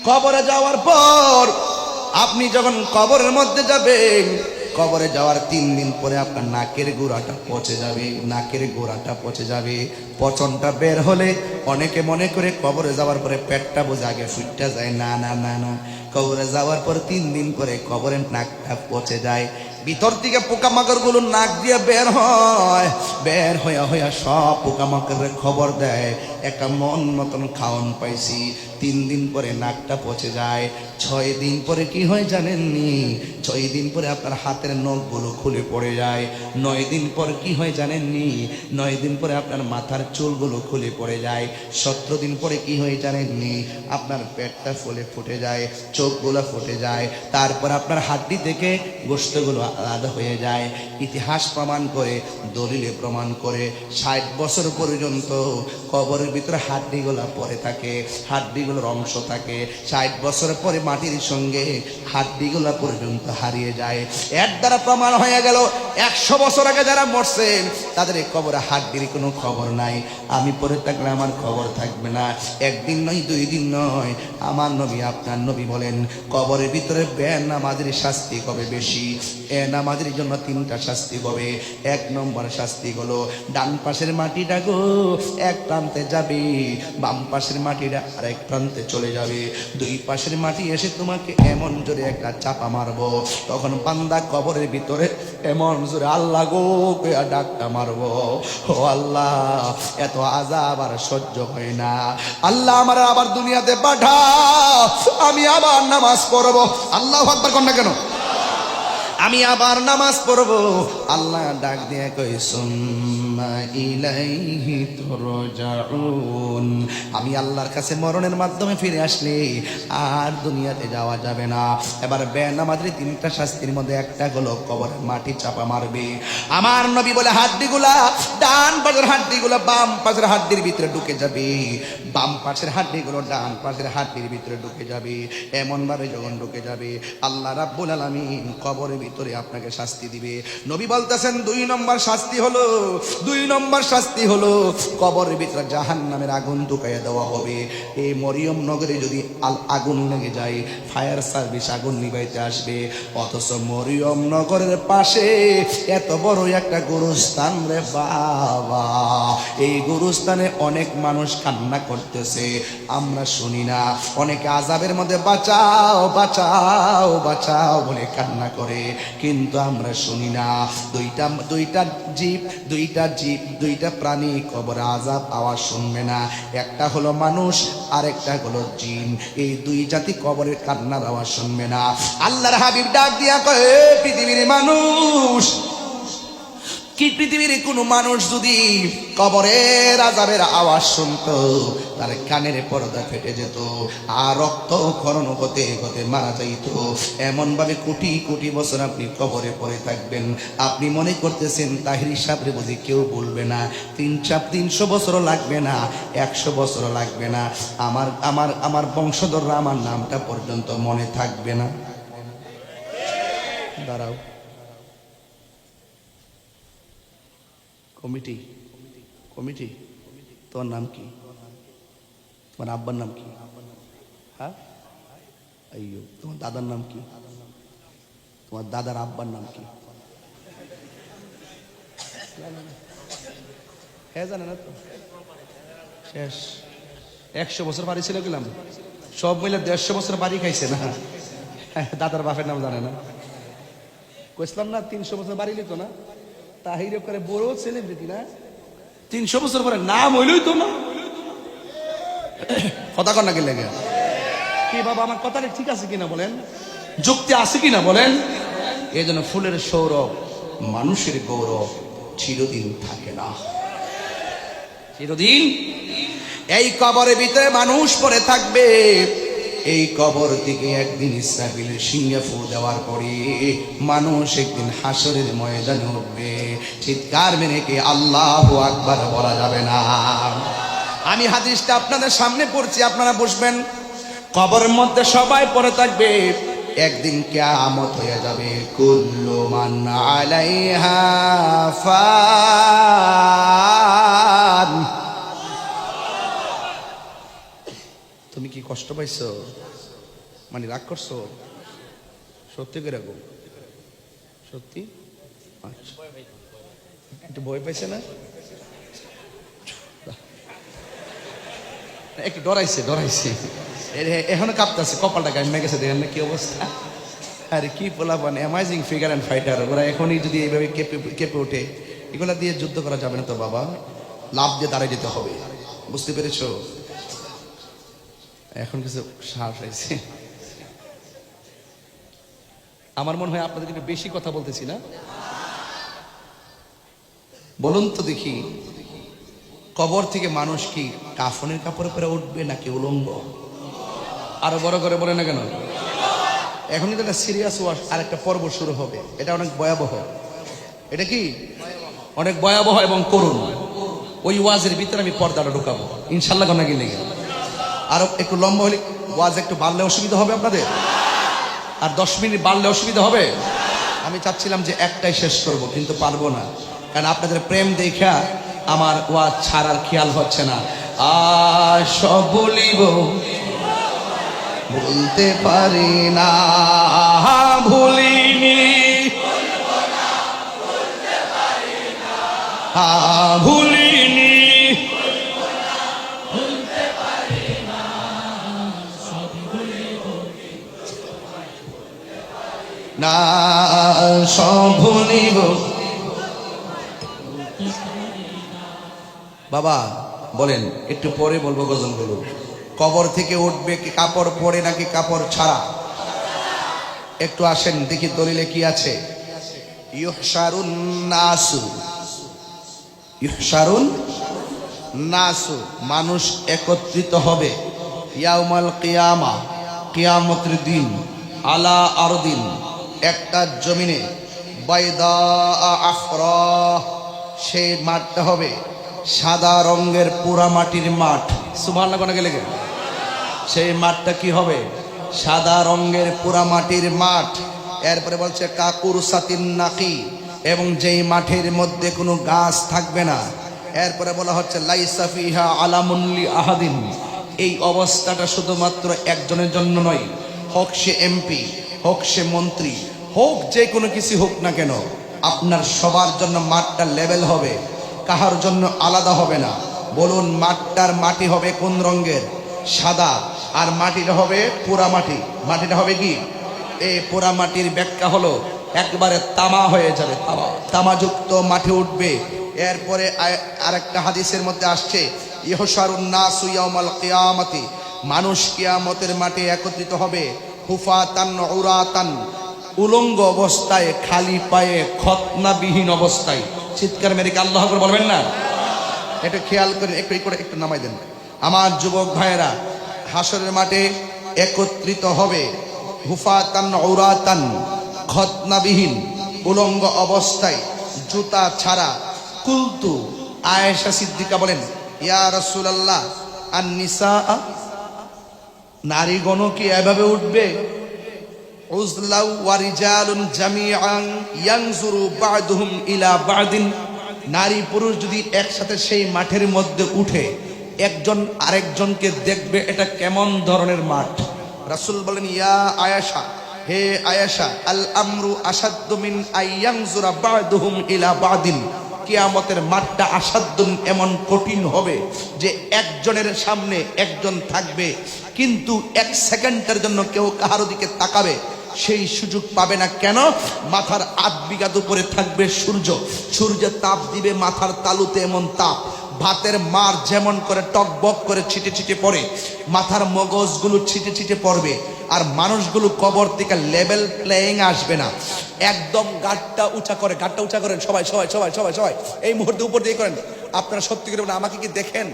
কবরে যাওয়ার পর আপনি যখন কবরের মধ্যে যাবেন, কবরে যাওয়ার 3 দিন পরে আপনার নাকের গোড়াটা পচে যাবে, নাকের গোড়াটা পচে যাবে। পচনটা বের হলে অনেকে মনে করে কবরে যাওয়ার পরে পেটটা বোঝা আগে ফুটটা যায়। না না না না, কবরে যাওয়ার পর 3 দিন পরে কবরের নাকটা পচে যায়। ভিতর থেকে পোকামাকড় গুলো নাক দিয়ে বের হয়, বের হইয়া সব পোকামাকড়ের খবর দেয় একটা মন মতন খাওয়ান পাইছি। 3 দিন পরে নাকটা পচে যায়। 6 দিন পরে কি হয় জানেননি? 6 দিন পরে আপনার হাতের নখগুলো খুলে পড়ে যায়। 9 দিন পর কি হয় জানেননি? 9 দিন পরে আপনার মাথার চুলগুলো খুলে পড়ে যায়। 17 দিন পরে কি হয় জানেননি? আপনার পেটটা ফুটে যায়, চোখগুলো ফুটে যায়। তারপর আপনার হাড্ডি থেকে গোশতগুলো আলাদা হয়ে যায়। ইতিহাস প্রমাণ করে, দলিলে প্রমাণ করে 60 বছর পর্যন্ত কবরের ভিতরে হাড্ডিগুলা পড়ে থাকে। হাড্ডি হাড্ডিগুলোর অংশ থাকে, 60 বছর পরে মাটির সঙ্গে হাড্ডিগুলো পর্যন্ত হারিয়ে যায়। এর দ্বারা প্রমাণ হয়ে গেল 100 বছর আগে যারা মরছেন তাদের কবরে হাড্ডির কোনো খবর নাই। আমি পরে থাকলে আমার খবর থাকবে না। একদিন নয়, 2 দিন নয়, আমার নবী আপনার নবী বলেন কবরের ভিতরে বেনামাজির শাস্তি কবে বেশি। নামাজের জন্য 3টা শাস্তি হবে। 1 নম্বর শাস্তি হলো ডান পাশের মাটিটা গো এক প্রান্তে যাবে, বাম পাশের মাটিটা আরেক প্রান্তে চলে যাবে। 2 পাশের মাটি এসে তোমাকে এমন জোরে একটা চাপা মারবো, তখন বান্দা কবরের ভিতরে এমন জোরে আল্লাহ গো ডাকটা মারবো, ও আল্লাহ এত আযাব আর সহ্য হয় না, আল্লাহ আমার আবার দুনিয়াতে পাঠাও, আমি আবার নামাজ পড়বো। আল্লাহু আকবার কোন না কেন? আমি আবার নামাজ পড়বো। আল্লাহ ডাক দিয়ে কই সুম্মা ইলাইহি তুরজাউন, আমি আল্লাহর কাছে মরণের মাধ্যমে ফিরে আসলে আর দুনিয়াতে যাওয়া যাবে না। এবার বেনামাজির 3টা শাস্তির মধ্যে একটা হলো কবরের মাটি চাপা মারবে। আমার নবী বলে হাড্ডিগুলা ডান পাশের হাড্ডিগুলা বাম পাশের হাড্ডির ভিতরে ঢুকে যাবে, বাম পাশের হাড্ডিগুলো ডান পাশের হাড্ডির ভিতরে ঢুকে যাবে। এমন ভাবে যখন ঢুকে যাবে আল্লাহ রাব্বুল আলামিন কবরের ভিতরে আপনাকে শাস্তি দিবে। নবী বলতেছেন 2 নম্বর শাস্তি হলো, 2 নম্বর শাস্তি হলো কবরের ভিতরে জাহান্নামের আগুন ঢুকাইয়া দেওয়া হবে। এই মরিয়ম নগরে যদি আগুন লেগে যায়, ফায়ার সার্ভিস আগুন নিভাইতে আসবে, অথচ মরিয়ম নগরের পাশে এত বড় একটা গোরস্থান রে বাবা, এই গোরস্থানে অনেক মানুষ কান্না করতেছে, আমরা শুনি না। অনেকে আযাবের মধ্যে বাঁচাও বাঁচাও বাঁচাও বলে কান্না করে, কিন্তু আমরা শুনি না। দুইটা প্রাণী কবরে আযাব আওয়াজ শুনবে না, একটা হলো মানুষ আর একটা হলো জিন। এই 2 জাতি কবরের কান্নার আওয়াজ শুনবে না। আল্লাহর হাবিব ডাক দিয়া কয় পৃথিবীর মানুষ, কি পৃথিবীর কোন মানুষ যদি কবরের আযাবের আওয়াজ শুনতো তার কানের পর্দা ফেটে যেত আর রক্ত ক্ষরণ হতে হতে মারা যাইত। এমন ভাবে কোটি কোটি বছর আপনি কবরে পড়ে থাকবেন। আপনি মনে করতেছেন তাহির সাহেব বুঝি কেউ বলবে না, 300 বছরও লাগবে না, 100 বছরও লাগবে না, আমার আমার আমার বংশধররা আমার নামটা পর্যন্ত মনে থাকবে না। দাঁড়াও, কমিটি কমিটি তোমার নাম কি? তোমার আব্বার নাম কি? হ্যাঁ, আইয়ো, তোমার দাদার নাম কি? তোমার দাদার আব্বার নাম কি? হ্যাঁ, জানে না তো? শেষ। 100 বছর বাড়ি ছিল গেলাম, সব মিলে 150 বছর বাড়ি খাইছে না। দাদার বাপের নাম জানে না। কইছিলাম না 300 বছর বাড়ি লিত না, তাহির করে বড় সেলিব্রিটি না, 300 বছর পরে নাম হইলই তো না। কথা কর না কি লেগে কি বাবা, আমার কথাটা ঠিক আছে কিনা বলেন, যুক্তি আছে কিনা বলেন। এই জন্য ফুলের সৌরভ মানুষের গৌরব চিরদিন থাকে না, চিরদিন। এই কবরের ভিতরে মানুষ পড়ে থাকবে, এই কবর থেকে একদিন ইসরাফিলের সিংহে ফু দেওয়ার পরে মানুষ একদিন হাসরের ময়দানে উঠবে, চিৎকার মেরে কে আল্লাহু আকবার বলা যাবে না। আমি হাদিসটা আপনাদের সামনে পড়ছি, আপনারা বসবেন। কবরের মধ্যে সবাই পড়ে থাকবে, একদিন কিয়ামত হয়ে যাবে। কুল্লু মান আলাইহা ফান। তুমি কি কষ্ট পাইছো? মানে রাগ করছো? সত্যি করে গো, সত্যি একটু ভয় পাইছে না? একটু ডরাইছে ডরাইছে, এখনো কাঁপতেছে, কপালটা গাইমে গেছে, দেখেন না কি অবস্থা। আরে কি পোলাপান, অ্যামাজিং ফিগার অ্যান্ড ফাইটার। ওরা এখনই যদি এইভাবে কেঁপে ওঠে, এগুলা দিয়ে যুদ্ধ করা যাবে না তো বাবা, লাভ দিয়ে দাঁড়িয়ে যেতে হবে, বুঝতে পেরেছো? এখন কিছু সাহস হয়েছে। আমার মনে হয় আপনাদের একটু বেশি কথা বলতেছি না? বলুন তো দেখি, কবর থেকে মানুষ কি কাফনের কাপড়ে পরে উঠবে নাকি উলঙ্গ? আরো বড় করে বলে না কেন? এখন কিন্তু একটা সিরিয়াস ওয়াজ, আর একটা পর্ব শুরু হবে, এটা অনেক ভয়াবহ। এটা কি অনেক ভয়াবহ এবং করুণ। ওই ওয়াজের ভিতরে আমি পর্দাটা ঢুকাবো ইনশাল্লাহ, কোন নাকি লেগে আরো একটু লম্বা হলে ওয়াজ একটু বাড়লে অসুবিধা হবে আপনাদের? আর 10 মিনিট বাড়লে অসুবিধা হবে? আমি চাচ্ছিলাম যে একটাই শেষ করব, কিন্তু পারবো না, কারণ আপনাদের প্রেম দেখা আমার ওয়াজ ছাড়ার খেয়াল হচ্ছে না। সব বলিব বলতে পারি না, ভুলিনি ভুলিনি, না সব ভুলিব। বাবা বলেন, একটু পরে বলবো গজলগুলো। কবর থেকে উঠবে কি কাপড় পরে নাকি কাপড় ছাড়া? একটু আসেন দেখি দলিলে কি আছে। ইউহশারুন নাসু, ইউহশারুন নাসু, মানুষ একত্রিত হবে ইয়াউমাল কিয়ামা, কিয়ামতের দিন, আলা আরদিন, একটা জমিনে, বাইদা আফরা, সেই মাঠটা হবে সাদা রঙের পুরা মাটির মাঠ। সুবহানাল্লাহ কোন গেলে সেই মাঠটা কি হবে? সাদা রঙের পুরা মাটির মাঠ। এরপরে বলছে কাকুর সাতিন নাকি, এবং যেই মাঠের মধ্যে কোনো গাছ থাকবে না। এরপরে বলা হচ্ছে লাইসা ফিহা আলামুন লি আহাদিন, এই অবস্থাটা শুধুমাত্র একজনের জন্য নয়, হোক সে এমপি, হোক সে মন্ত্রী, হোক যে কোনো কিছু হোক না কেন, আপনার সবার জন্য মাঠটা লেভেল হবে, কাহার জন্য আলাদা হবে না। বলুন মাঠটার মাটি হবে কোন রঙের? সাদা। আর মাটিটা হবে পোড়া মাটি। মাটিটা হবে কি? এই পোড়া মাটির ব্যাখ্যা হলো একবারে তামা হয়ে যাবে, তামাযুক্ত মাটি উঠবে। এরপরে আরেকটা হাদিসের মধ্যে আসছে ইহশারুন নাসু ইয়াউমাল কিয়ামতি, মানুষ কিয়ামতের মাঠে একত্রিত হবে হুফাতান উরাতান, উলঙ্গ অবস্থায়, খালি পায়ে, খতনাবিহীন অবস্থায়। চিৎকার মেরে কি আল্লাহু আকবার বলবেন না? একটু খেয়াল করেন, একটু নামাই দেন। আমার যুবক ভাইয়েরা, হাসরের মাঠে একত্রিত হবে হুফাতান উরাতান, খতনাবিহীন, উলঙ্গ অবস্থায়, জুতা ছাড়া। কুলতু, আয়েশা সিদ্দিকা বলেন, ইয়া রাসূলুল্লাহ আন-নিসা, নারীগণ কি এভাবে উঠবে? উজলাউ ওয়া রিজালুন জামিআন ইয়ানজুরু বা'দুহুম ইলা বা'দিন, নারী পুরুষ যদি একসাথে সেই মাঠের মধ্যে উঠে, একজন আরেকজনকে দেখবে, এটা কেমন ধরনের মাঠ? রাসূল বলেন, ইয়া আয়েশা, হে আয়েশা, আল আমরু আসাদ্দু মিন আইয়ানজুরা বা'দুহুম ইলা বা'দিন, কিয়ামতের মাঠটা আসাদ্দুন, এমন কঠিন হবে যে একজনের সামনে একজন থাকবে, কিন্তু 1 সেকেন্ডের জন্য কেউ কাহার দিকে তাকাবে সেই সুযোগ পাবে না। কেন? মাথার 8 বিঘা উপরে থাকবে সূর্য, সূর্যের তাপ দিবে মাথার তালুতে, এমন তাপ, ভাতের মার যেমন করে টকবক করে ছিটে ছিটে পড়ে, মাথার মগজগুলো ছিটে ছিটে পড়বে। আর মানুষগুলো কবর থেকে লেভেল প্লেয়িং আসবে না, একদম গাটটা উঁচা করে, গাটটা উঁচা করেন সবাই সবাই সবাই সবাই সবাই এই মুহূর্তে উপর দিয়ে করেন। আপনারা সত্যি করে বলেন, আমাকে কি দেখেন?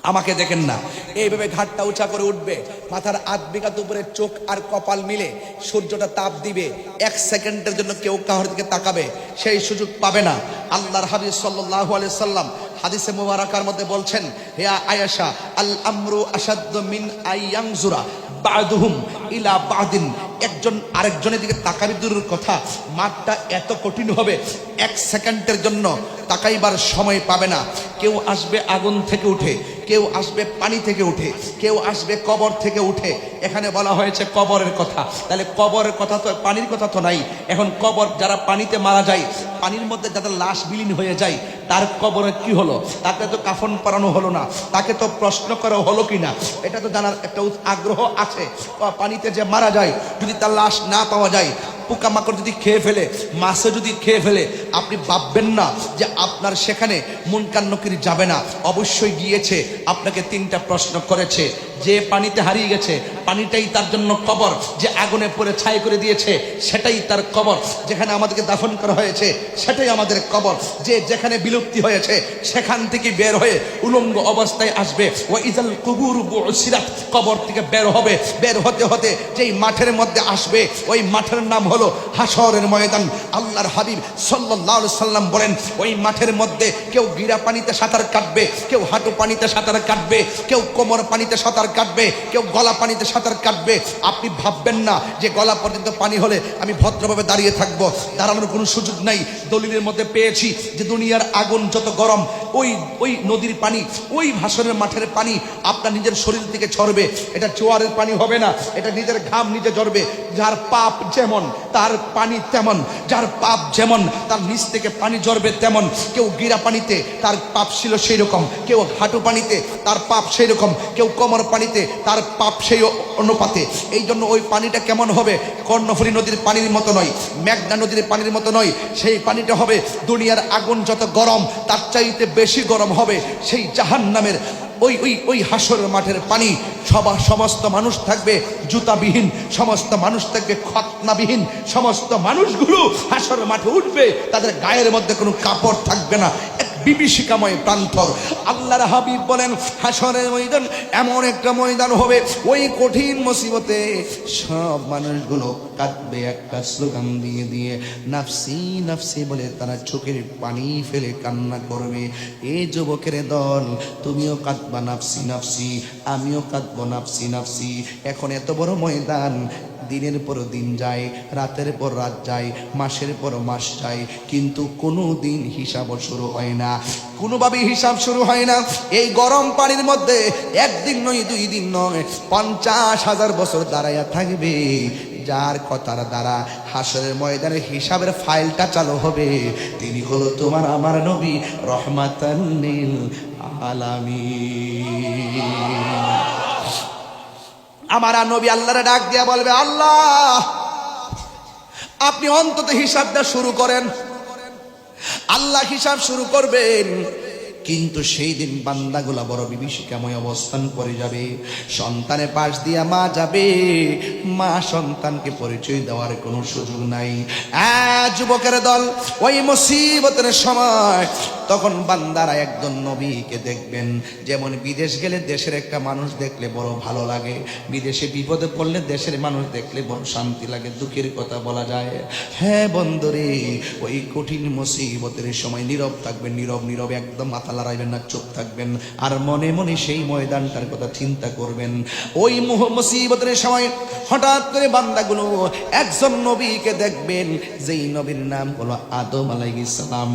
আমাকে দেখেন না। এইভাবে ঘাটটা উঁচা করে উঠবে, মাথার 8 বিঘা উপরে চোখ আর কপাল মিলে সূর্যটা তাপ দিবে, 1 সেকেন্ডের জন্য কেউ কাহার দিকে তাকাবে সেই সুযোগ পাবে না। আল্লাহর হাবিব সাল্লাল্লাহু আলাইহি সাল্লাম হাদিসে মুবারাকার মধ্যে বলছেন, হে আয়েশা, আল আমরু আসাদ্দু মিন আইয়ানজুরা বা'দুহুম ইলা বা'দিন, একজন আরেকজনের দিকে তাকাবি দূরের কথা, মাঠটা এত কঠিন হবে 1 সেকেন্ডের জন্য তাকাইবার সময় পাবে না। কেউ আসবে আগুন থেকে উঠে, কেউ আসবে পানি থেকে উঠে, কেউ আসবে কবর থেকে উঠে। এখানে বলা হয়েছে কবরের কথা, তাহলে কবরের কথা তো, পানির কথা তো নাই। এখন কবর, যারা পানিতে মারা যায়, পানির মধ্যে যাদের লাশ বিলীন হয়ে যায়, তার কবরে কি হলো? তাকে তো কাফন পরানো হলো না, তাকে তো প্রশ্ন করা হলো কিনা, এটা তো জানার একটা আগ্রহ আছে। পানিতে যে মারা যায়, যদি তার লাশ না পাওয়া যায়, পোকামাকড় যদি খেয়ে ফেলে, মাছে যদি খেয়ে ফেলে, আপনি ভাববেন না যে আপনার সেখানে মুনকার নকির যাবে না। অবশ্যই গিয়েছে, আপনাকে 3টা প্রশ্ন করেছে। যে পানিতে হারিয়ে গেছে, পানিটাই তার জন্য কবর। যে আগুনে পড়ে ছাই করে দিয়েছে, সেটাই তার কবর। যেখানে আমাদেরকে দাফন করা হয়েছে, সেটাই আমাদের কবর। যে যেখানে বিলুপ্তি হয়েছে, সেখান থেকে বের হয়ে উলঙ্গ অবস্থায় আসবে। ওয়া ইজাল কুবুর বুসিরাত, কবর থেকে বের হবে। বের হতে হতে যেই মাঠের মধ্যে আসবে, ওই মাঠের নাম হলো হলো হাসরের ময়দান। আল্লাহর হাবিব সাল্লাল্লাহু আলাইহি সাল্লাম বলেন, ওই মাঠের মধ্যে কেউ গিরা পানিতে সাঁতার কাটবে, কেউ হাঁটু পানিতে সাঁতার কাটবে, কেউ কোমর পানিতে সাঁতার কাটবে, কেউ গলা পানিতে সাঁতার কাটবে। আপনি ভাববেন না যে গলা পর্যন্ত পানি হলে আমি ভদ্রভাবে দাঁড়িয়ে থাকবো, দাঁড়ানোর কোনো সুযোগ নাই। দলিলের মধ্যে পেয়েছি যে দুনিয়ার আগুন যত গরম, ওই নদীর পানি, ওই ভাসরের মাঠের পানি আপনার নিজের শরীর থেকে ঝরবে। এটা জোয়ারের পানি হবে না, এটা নিজের ঘাম নিজে ঝরবে। যার পাপ যেমন তার পানি তেমন, যার পাপ যেমন তার নিচ থেকে পানি ঝরবে তেমন। কেউ গিরা পানিতে তার পাপ ছিল সেই রকম, কেউ হাঁটু পানিতে তার পাপ সেই রকম, কেউ কোমর পানিতে তার পাপ সেই অনুপাতে। এই জন্য ওই পানিটা কেমন হবে? কর্ণফুলী নদীর পানির মতো নয়, মেঘনা নদীর পানির মতো নয়। সেই পানিটা হবে দুনিয়ার আগুন যত গরম তার চাইতে বেশি গরম হবে সেই জাহান্নামের ওই হাসরের মাঠের পানি। সমস্ত মানুষ থাকবে জুতাবিহীন, সমস্ত মানুষ থাকবে খতনাবিহীন, সমস্ত মানুষগুলো হাসরের মাঠে উঠবে, তাদের গায়ের মধ্যে কোনো কাপড় থাকবে না, বিভীষিকাময় প্রান্তর। আল্লাহর হাবিব বলেন, হাসরের ময়দান এমন একটা ময়দান হবে, ওই কঠিন মুসিবতে সব মানুষগুলো কাঁদবে একটা স্লোগান দিয়ে দিয়ে, নাফসি নাফসি বলে তারা চোখের পানি ফেলে কান্না করবে। এই যুবকের দল, তুমিও কাঁদবা নাফসি নাফসি, আমিও কাঁদবো নাফসি নাফসি। এখন এত বড় ময়দান, দিনের পর দিন যায়, রাতের পর রাত যায়, মাসের পর মাস যায়, কিন্তু কোনো দিন হিসাবও শুরু হয় না, কোনোভাবেই হিসাব শুরু হয় না। এই গরম পানির মধ্যে একদিন নয়, 2 দিন নয়, 50,000 বছর দাঁড়াইয়া থাকবে। যার কথার দ্বারা হাসরের ময়দানের হিসাবের ফাইলটা চালু হবে, তিনি হলো তোমার আমার নবী রহমাতান লিল আলামিন। আমার নবী আল্লাহরে ডাক দিয়া বলবে, আল্লাহ আপনি অন্তত হিসাবটা শুরু করেন। আল্লাহ হিসাব শুরু করবেন, কিন্তু সেই দিন বান্দাগুলা বড় বিভীষিকাময় অবস্থান করে যাবে। সন্তানের পাশ দিয়া মা যাবে, মা সন্তানকে পরিচয় দেওয়ার কোনো সুযোগ নাই। যুবকের দল, ওই মুসিবতের সময় তখন বান্দারা একজন নবীকে দেখবেন। যেমন বিদেশ গেলে দেশের একটা মানুষ দেখলে বড় ভালো লাগে, বিদেশে বিপদে পড়লে দেশের মানুষ দেখলে বড় শান্তি লাগে, দুঃখের কথা বলা যায়। হ্যাঁ বন্ধুরে, ওই কঠিন মুসিবতের সময় নীরব থাকবেন, নীরব নীরব, একদম মাথা লড়াইবেন না, চুপ থাকবেন, আর মনে মনে সেই ময়দানটার কথা চিন্তা করবেন। ওই মুসিবতের সময় হঠাৎ করে বান্দাগুলো একজন নবীকে দেখবেন, যেই নবীর নাম হলো আদম আলাইহিস সালাম।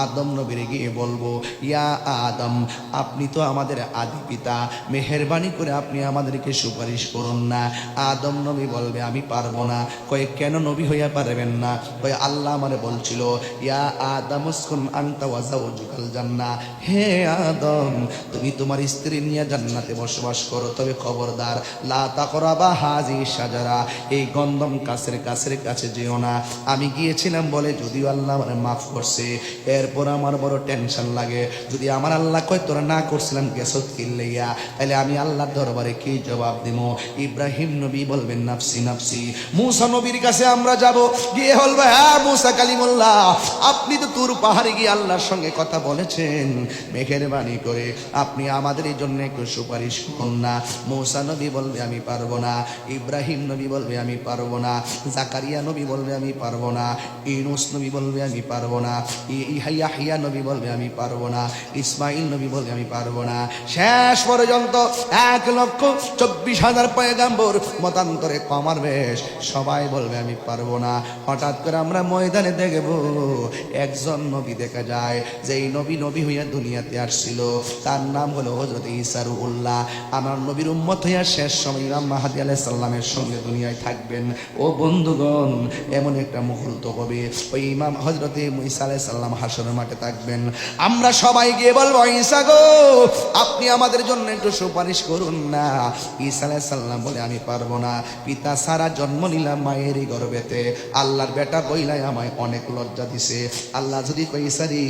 আদম নবীর গিয়ে বলবো, ইয়া আদম, আপনি তো আমাদের আদি পিতা, মেহেরবানি করে আপনি আমাদেরকে সুপারিশ করুন না। আদম নবী বলবে, আমি পারবো না। কয়ে, কেন নবী হইয়া পারবেন না? কয়ে, আল্লাহ আমারে বলছিল, ইয়া আদম উসকুন আনতা ওয়া যাওজুকাল জান্নাহ, হে আদম তুমি তোমার স্ত্রী নিয়ে জান্নাতে বসবাস করো, তবে খবরদার লা তাকরাবা হাযি শাজারা, এই গন্ধম গাছের কাছে যেও না। আমি গিয়েছিলাম বলে যদিও আল্লাহ আমারে মাফ করছে, এরপর আমার বড় টেনশন লাগে, যদি আমার আল্লাহ কয় তোরা না করছিলাম গেছত কিল্লাইয়া, তাহলে আমি আল্লাহর দরবারে কি জবাব দিব? ইব্রাহিম নবী বলবেন নাফসি নাফসি। মুসা নবীর কাছে আমরা যাব, গিয়ে বলবো, হ্যাঁ মুসা কালিমুল্লাহ, আপনি তো তুর পাহাড়ে গিয়ে আল্লাহর সঙ্গে কথা বলেছেন, মেহেরবানি করে আপনি আমাদের জন্য একটু সুপারিশ করুন না। মুসা নবী বলবে, আমি পারবো না। ইব্রাহিম নবী বলবে, আমি পারবো না। জাকারিয়া নবী বলবে, আমি পারবো না। ইউনূস নবী বলবে, আমি পারবো না। ইয়াহইয়া নবী বলবে, আমি পারবো না। ইসমাইল নবী বলবে, আমি পারবো না। শেষ পর্যন্ত 1,24,000 পয়গাম্বর মতান্তরে কমার বেশ সবাই বলবে, আমি পারবো না। হঠাৎ করে আমরা ময়দানে দেখব একজন নবী দেখা যায়, যেই নবী হইয়া দুনিয়াতে আসছিল, তার নাম হলো হযরত ঈসা রূহুল্লাহ। আমার নবীর উম্মত হইয়া শেষ সময় ইমাম মাহদী আলাইহিস সালামের সঙ্গে দুনিয়ায় থাকবেন। ও বন্ধুগণ, এমন একটা মুহূর্ত হবে, ওই ইমাম হযরত ঈসা আলাইহিস সালাম হাসরের মাঠে থাকবেন। আমরা সবাই গিয়ে বলবো, ঈসা গো আপনি আমাদের জন্য একটু সুপারিশ করুন না। ঈসা আলাইহিস সালাম বলে, আমি পারবো না। পিতা সারা জন্ম নিলাম মায়েরই গর্ভেতে, আল্লাহর বেটা বইলাই আমায় অনেক লজ্জা দিছে। আল্লাহ যদি কই, ঈসা রে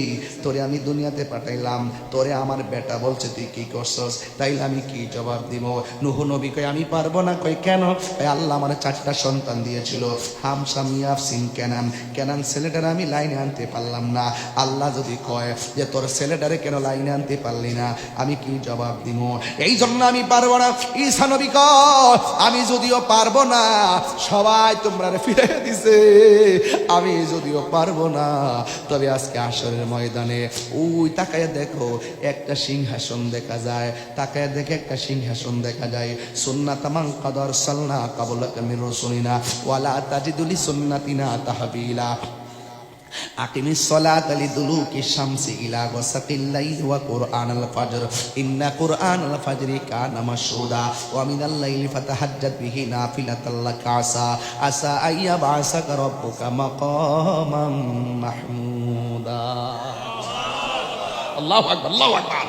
তোরে আমি দুনিয়াতে পাঠাইলাম, তোরে আমার বেটা বলছে, তুই কি করছস? তাইলে আমি কি জবাব দিব? নূহ নবী কই, আমি পারবো না। কই কেন? আল্লাহ আমার 4টা সন্তান দিয়েছিল, হাম শাম ইয়াফসিন কেনান। কেনান ছেলেটার আমি লাইনে আনতে পারলাম না। আল্লাহ যদি কয় যে তোর ছেলেটারে কেন লাইনে আনতে পারলি না, আমি কি জবাব দিব? এই জন্য আমি পারবো না। ঈসা নবী কয় আমি যদিও পারবো না, সবাই তোমরা ফিরে দিছে, আমি যদিও পারবো না, তবে আজকে আসরের ময়দানে ওই তাকায় দেখো একটা সিংহাসন দেখা যায়, তাকায় দেখে একটা সিংহাসন দেখা যায়। সুন্নাত মান কাদ আরসালনা ক্বাবলাকা মির রাসূলিনা ওয়ালা তাজিদু লিসুন্নাতিনা তাহবিলা। আকিমিস সালাতা লিদুলুকি শামসি ইলা গাসাকিল লাইলি ওয়া কুরআনাল ফাজর ইন্না কুরআনাল ফাজরি কানা মাশহুদা ওয়া মিনাল লাইলি ফাতাহাজ্জাদ বিহি নাফিলাতাল লাকা আসা আইয়াবাসাকা রাব্বুকা মাকামান মাহমুদা। আল্লাহু আকবার, আল্লাহু আকবার।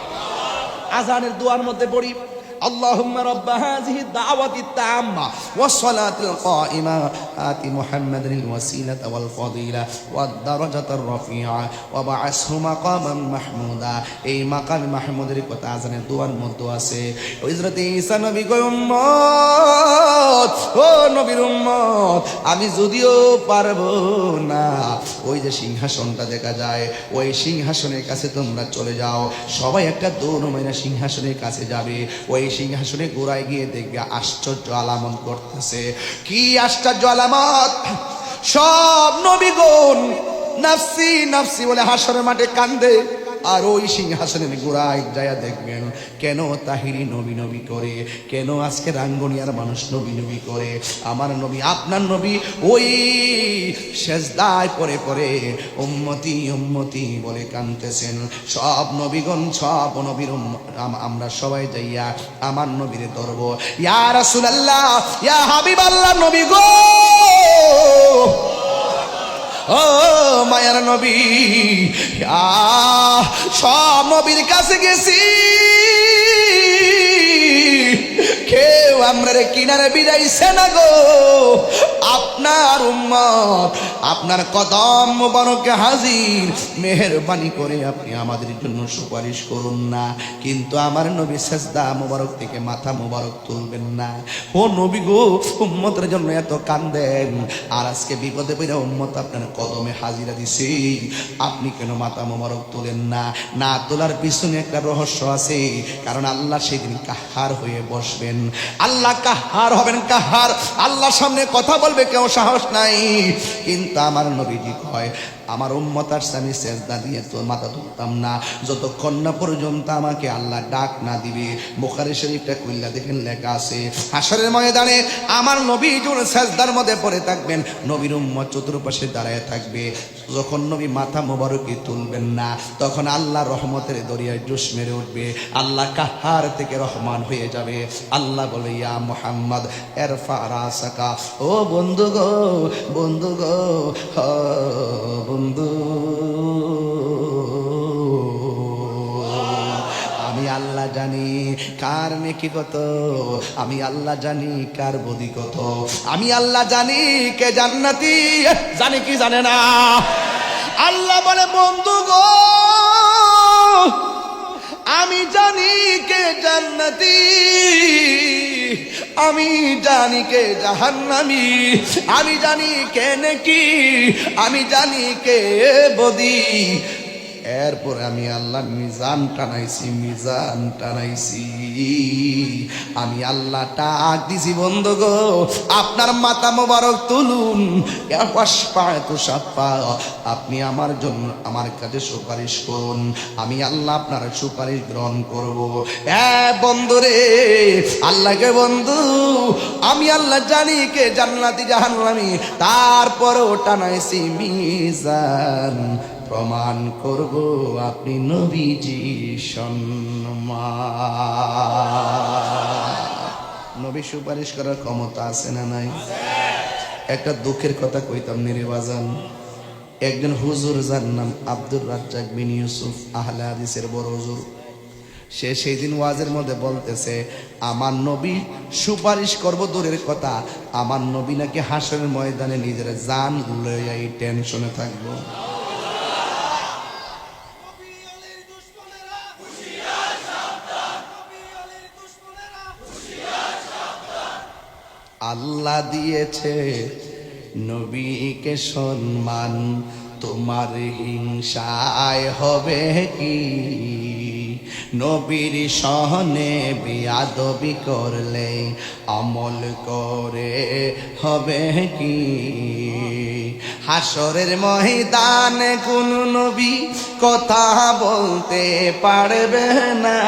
আযানের দোয়ার মধ্যে পড়ি اللهم رب هذه الدعوة التامة والصلاة القائمة آت محمد الوسيلة والفضيلة والدرجة الرفيعة وبعثه مقاما محمودا। এই মাকাম মাহমুদের কথা আজানের দোয়ার মধ্যে আছে। হযরত ঈসা নবী কয় উম্মত, ও নবীর উম্মত, আমি যদিও পারবো না, ওই যে সিংহাসনটা দেখা যায় ওই সিংহাসনের কাছে তোমরা চলে যাও। সবাই একটা দৌড় মেরে সিংহাসনের কাছে যাবে। ওই সিংহাসনে গোড়ায় গিয়ে দেখবে আশ্চর্য আলামত করতেছে। কি আশ্চর্য আলামত! সব নবীগণ নাফসি নাফসি বলে হাসরের মাঠে কান্দে, আর ওই সিংহাসনের গোড়ায় যায়া দেখবেন কেন তাহিরি নবী নবী করে, কেন আজকে রাঙ্গুনিয়ার মানুষ নবী নবী করে। আমার নবী, আপনার নবী ওই সেজদায় পড়ে পড়ে উম্মতি উম্মতি বলে কাঁদতেছেন। সব নবীগণ, সব নবীর আমরা সবাই যাইয়া আমার নবীরে ধরবো, ইয়া রাসূলুল্লাহ, ইয়া হাবিবাল্লাহ, নবী গো, ও মায়ার নবী, সব নবীর কাছে গেছি, কেউ আমরা কিনারে বিদাইছে না গো। আপনার উম্মত আপনার কদম মোবারকে হাজির, মেহেরবানি করে আপনি আমাদের জন্য সুপারিশ করুন না। কিন্তু আমার নবী সেজদা মোবারক থেকে মাথা মোবারক তুলবেন না। ও নবী গো, উম্মতের জন্য এত কান্দেন, আর আজকে বিপদে পড়ে উম্মত আপনার কদমে হাজিরা দিছে, আপনি কেন মাথা মোবারক তোলেন না? না তোলার পিছনে একটা রহস্য আছে, কারণ আল্লাহ সেদিন কাহার হয়ে বসবেন। আল্লাহ কাহার হবেন, কাহার। আল্লাহর সামনে কথা বলবে কেউ সাহস নাই। কিন্তু আমার নবীজি কয় আমার উম্মত আসছে, আমি সেজদা দিয়ে তো মাথা তুলতাম না যতক্ষণ না পর্যন্ত আমাকে আল্লাহ ডাক না দিবে। বুখারী শরীফটা খুললা দেখেন লেখা আছে, হাসরের ময়দানে আমার নবী যখন সেজদার মধ্যে পড়ে থাকবেন, নবীর উম্মত চতুর্পাশে দাঁড়ায় থাকবে। যখন নবী মাথা মোবারকে তুলবেন না, তখন আল্লাহ রহমতের দরিয়ায় জোশ মেরে উঠবে, আল্লাহ কাহার থেকে রহমান হয়ে যাবে। আল্লাহ বলে ইয়া মুহাম্মদ ইরফা রাসাকা, ও বন্ধু গো, বন্ধু গো, বন্ধু, আমি আল্লাহ জানি কার নেকি কত, আমি আল্লাহ জানি কার বদি কত, আমি আল্লাহ জানি কে জান্নাতি, জানে কি জানে না। আল্লাহ বলে বন্ধু গো, আমি জানি কে জান্নাতি, আমি জানি কে জাহান্নামী, আমি জানি কে নেকি, আমি জানি কে বদি। এরপরে আমি আল্লাহ মিজান টানাইছি, মিজান টানাইছি, আমি আল্লাহ ডাক দিছি বন্ধু গো, আপনার মাথা মোবারক তুলুন, আপনি আমার জন্য আমার কাছে সুপারিশ করুন, আমি আল্লাহ আপনার সুপারিশ গ্রহণ করব। বন্ধু রে, আল্লাহকে বন্ধু, আমি আল্লাহ জানি কে জান্নাতি জাহান্নামী, তারপরও টানাইছি মিজান, প্রমাণ করব আপনি নবীজি সম্মান। নবী সুপারিশ করার ক্ষমতা আছে না নাই? একটা দুঃখের কথা কইতাম নিরে বাজান, একজন হুজুর যার নাম আব্দুর রাজ্জাক বিন ইউসুফ, আহলে হাদিসের বড় হুজুর, সে সেই দিন ওয়াজের মধ্যে বলতেছে আমার নবী সুপারিশ করব দূরের কথা, আমার নবী নাকি হাসরের ময়দানে নিজের জান লইয়া এই টেনশনে থাকবো। আল্লাহ দিয়েছে নবীকে সম্মান, তোমার হিংসায় হবে কি নবীর সহনে বেয়াদবি করলে আমল করে হবে কি হাসরের ময়দানে কোন নবী কথা বলতে পারবে না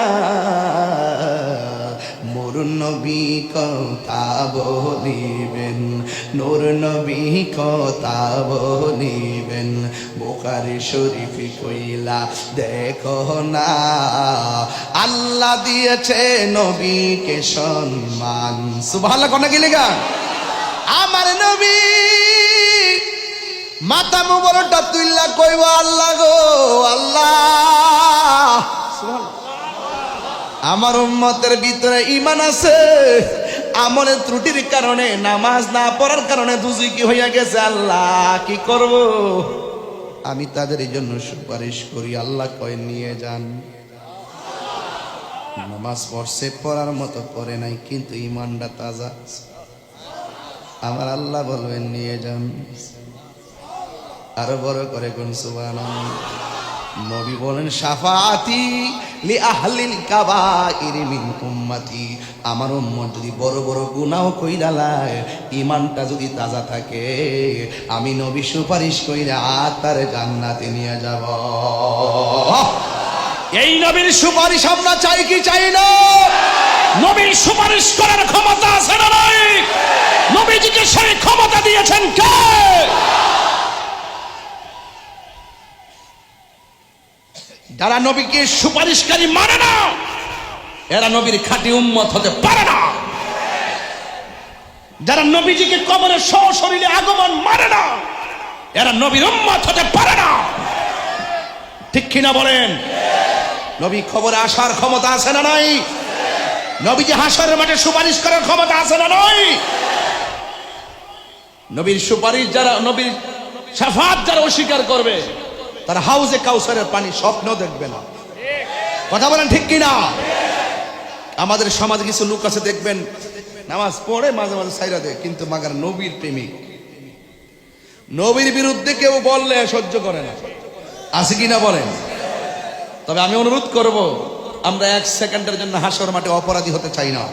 মোর নবী কথা বলিবেন নূর নবী কথা বলিবেন বুখারী শরীফ কইলা দেখো না আল্লাহ দিয়েছে নবীকে সম্মান সুবহানাল্লাহ কোন কি লেখা আমার নবী মাথা মুবারকটা তুইলা কইব আল্লাহ গো আল্লাহ সুবহানাল্লাহ আমার উম্মতের ভিতরে ঈমান আছে আমলের ত্রুটির কারণে নামাজ না পড়ার কারণে দুজকি হইয়া গেছে আল্লাহ কি করব আমি তাদের জন্য সুপারিশ করি আল্লাহ কয় নিয়ে যান নামাজ পড়ছে পড়ার মতো পড়ে নাই কিন্তু ঈমানটা তাজা আমার আল্লাহ বলবেন নিয়ে যান আরো বড় করে কোন সুবহানাল্লাহ নবী বলেন শাফাআতি লি আহলিল কাবাইর মিন উম্মতি আমার উম্মত যদি বড় বড় গুনাহ কইরা লায় ঈমানটা যদি তাজা থাকে আমি নবী সুপারিশ কইরা তার জান্নাতে নিয়ে যাব এই নবীর সুপারিশ আমরা চাই কি চাই না নবীর সুপারিশ করার ক্ষমতা আছে না নাই নবীজিকে সেই ক্ষমতা দিয়েছেন কে যারা নবীকে সুপারিশকারী মানে না এরা নবীর খাঁটি উম্মত হতে পারে না যারা নবীজিকে কবরে সশরীরে আগমন মানে না এরা নবীর উম্মত হতে পারে না ঠিক কিনা বলেন নবী খবরে আসার ক্ষমতা আছে না নাই নবীজি হাসরের মাঠে সুপারিশ করার ক্ষমতা আছে না নাই নবীর সুপারিশ যারা নবীর শাফাত যারা অস্বীকার করবে তারা হাউজে কাউসারের পানি স্বপ্ন দেখবে না কথা বলেন ঠিক কিনা আমাদের সমাজে কিছু লোক আছে দেখবেন নামাজ পড়ে মাঝে মাঝে সাইরা দেয় কিন্তু মাগার নবীর প্রেমিক নবীর বিরুদ্ধে কেউ বললে সহ্য করে না আছে কিনা বলেন তবে আমি অনুরোধ করব আমরা এক সেকেন্ডের জন্য হাসর মাঠে অপরাধী হতে চাই না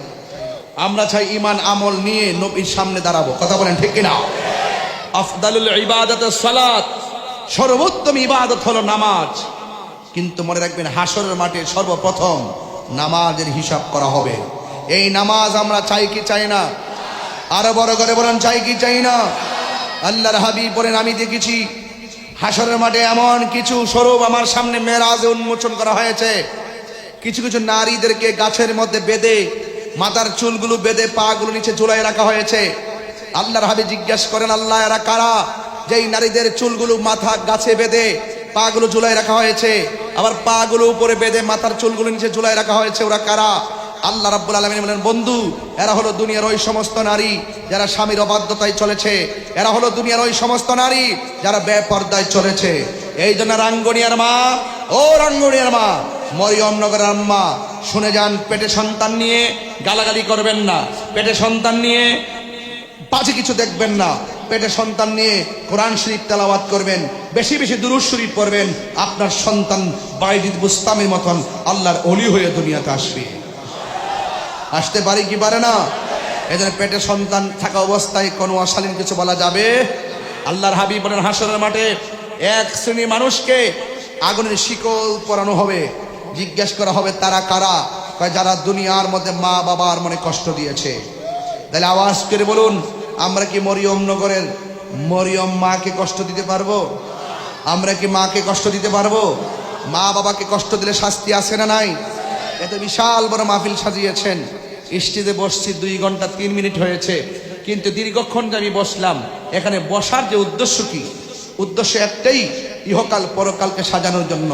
আমরা চাই ঈমান আমল নিয়ে নবীর সামনে দাঁড়াবো কথা বলেন ঠিক কিনা আফদালুল ইবাদাতুস সালাত সর্বোত্তম ইবাদত হলো নামাজ কিন্তু মনে রাখবেন হাসরের মাঠে সর্বপ্রথম নামাজের হিসাব করা হবে এই নামাজ আমরা চাই কি চাই না আরো বড় করে বলেন চাই কি চাই না আল্লাহর হাবিব বলেন আমি দেখেছি হাসরের মাঠে এমন কিছু স্বরূপ আমার সামনে মেরাজে উন্মোচন করা হয়েছে কিছু কিছু নারীদেরকে গাছের মধ্যে বেঁধে মাথার চুলগুলো বেঁধে পা গুলো নিচে ঝুলাই রাখা হয়েছে আল্লাহর হাবিব জিজ্ঞাসা করেন আল্লাহ এরা কারা যেই নারীদের চুলগুলো মাথা গাছে বেঁধে পা গুলো ঝুলাই রাখা হয়েছে আবার পা গুলো উপরে বেঁধে মাথার চুলগুলো নিচে ঝুলাই রাখা হয়েছে ওরা কারা আল্লাহ রাব্বুল আলামিন বলেন বন্ধু এরা হলো দুনিয়ার ওই সমস্ত নারী যারা স্বামীর অবাধ্যতায় চলেছে এরা হলো দুনিয়ার ওই সমস্ত নারী যারা বেপরদায় চলেছে এই জন্য রাঙ্গুনিয়ার মা ও রাঙ্গুনিয়ার মা মরিয়ম নগরের আম্মা শুনে যান পেটে সন্তান নিয়ে গালাগালি করবেন না পেটে সন্তান নিয়ে বাজে কিছু দেখবেন না পেটে সন্তান নিয়ে কোরআন শরীফ তেলাওয়াত করবেন বেশি বেশি দুরূদ শরীফ পড়বেন আপনার সন্তান বাইজিদ বুস্তামির মতন আল্লাহর ওলি হয়ে দুনিয়াতে আসবে আসতে পারি কি পারে না এজন্য পেটে সন্তান থাকা অবস্থায় কোনো অশালীন কিছু বলা যাবে আল্লাহর হাবিব বলেন হাসরের মাঠে এক শ্রেণী মানুষকে আগুনের শিকল পরানো হবে জিজ্ঞাসা করা হবে তারা কারা যারা দুনিয়ার মধ্যে মা বাবার মনে কষ্ট দিয়েছে তাহলে আওয়াজ করে বলুন আমরা কি মরিয়ম নগরের মরিয়ম মাকে কষ্ট দিতে পারবো আমরা কি মাকে কষ্ট দিতে পারবো মা বাবাকে কষ্ট দিলে শাস্তি আছে না নাই এত বিশাল বড় মাহফিল সাজিয়েছেন স্টেজে বসছি 2 ঘন্টা 3 মিনিট হয়েছে কিন্তু দীর্ঘক্ষণ যে আমি বসলাম এখানে বসার যে উদ্দেশ্য কি উদ্দেশ্য একটাই ইহকাল পরকালকে সাজানোর জন্য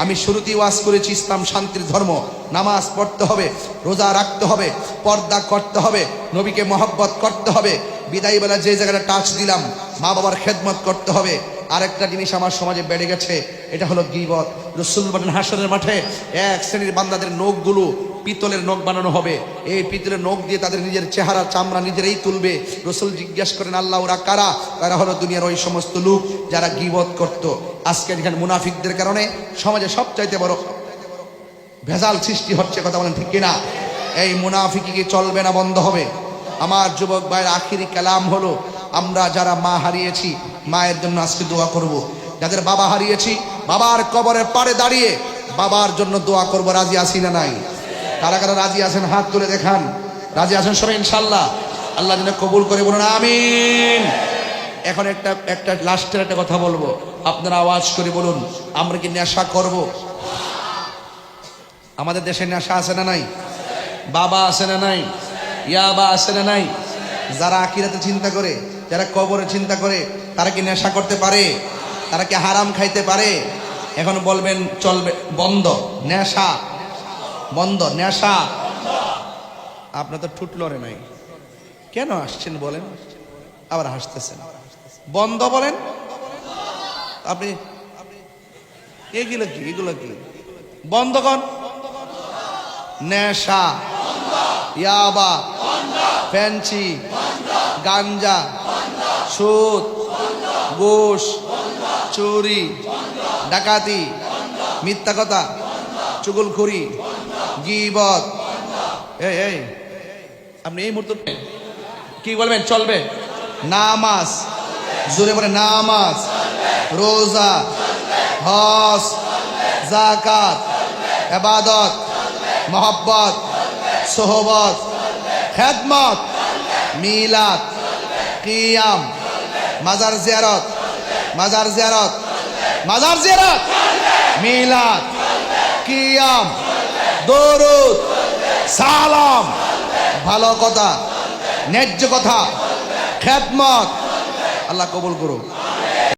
আমি শুরুতেই ওয়াজ করেছি ইসলাম শান্তির ধর্ম নামাজ পড়তে হবে রোজা রাখতে হবে পর্দা করতে হবে নবীকে মহব্বত করতে হবে বিদায় বেলা যে জায়গাটা টাচ দিলাম মা বাবার খেদমত করতে হবে আরেকটা জিনিস আমার সমাজে বেড়ে গেছে এটা হলো গীবত রাসূল বলেন হাসরের মাঠে এক শ্রেণীর বান্দাদের নখগুলো পিতলের নখ বানানো হবে। এই পিতলের নখ দিয়ে তাদের নিজের চেহারা চামড়া নিজেরাই তুলবে। রাসূল জিজ্ঞাসা করেন, আল্লাহ ওরা কারা? তারা হলো দুনিয়ার ওই সমস্ত লোক যারা গীবত করত। আজকে এখানে মুনাফিকদের কারণে সমাজে সবচাইতে বড় ভেজাল সৃষ্টি হচ্ছে, কথা বলেন ঠিক কিনা? এই মুনাফিকি কি চলবে না বন্ধ হবে? আমার যুবক ভাইয়ের আখিরি কালাম হলো, আমরা যারা মা হারিয়েছি মায়ের জন্য আজকে দোয়া করব। যাদের বাবা হারিয়েছি বাবার কবরের পাড়ে দাঁড়িয়ে বাবার জন্য দোয়া করব। রাজি আছি না নাই? কারা কারা রাজি আছেন হাত তুলে দেখান। রাজি আছেন সবাই ইনশাআল্লাহ? আল্লাহ যেন কবুল করে, বলুন আমিন। এখন একটা লাস্টের একটা কথা বলবো, আপনারা আওয়াজ করে বলুন, আমরা কি নেশা করব? আমাদের দেশে নেশা আছে না নাই? বাবা আছে না নাই? ইয়াবা আছে না নাই? যারা আখিরাতে চিন্তা করে, যারা কবরে চিন্তা করে, তারা কি নেশা করতে পারে? তারা কি হারাম খাইতে পারে? এখন বলবেন চলবে, বন্ধ নেশা, বন্ধ নেশা। আপনার তো ঠুট লড়ে নাই, কেন আসছেন বলেন, আবার হাসতেছেন? বন্ধ বলেন আপনি। এগুলো কি, এগুলো কি? বন্ধ কর। নেশা, ইয়াবা, ফ্যান্সি, গাঞ্জা, সুদ, ঘুষ, চুরি, ডাকাতি, মিথ্যা কথা, চুগলখড়ি, গীবত। এই আপনি এই মুহূর্তে কি বলবেন চলবে? নামাজ, জোরে বলে নামাজ, রোজা, হজ, যাকাত, ইবাদত, মোহাব্বত, সোহবত, খেদমত, মিলাদ, কিয়াম, মাজার জিয়ারত, মাজার জিয়ারত, মাজার জিয়ারত, মিলাদ, কিয়াম, দরুদ, সালাম, ভালো কথা, ন্যায্য কথা, খেদমত। আল্লাহ কবুল করুন।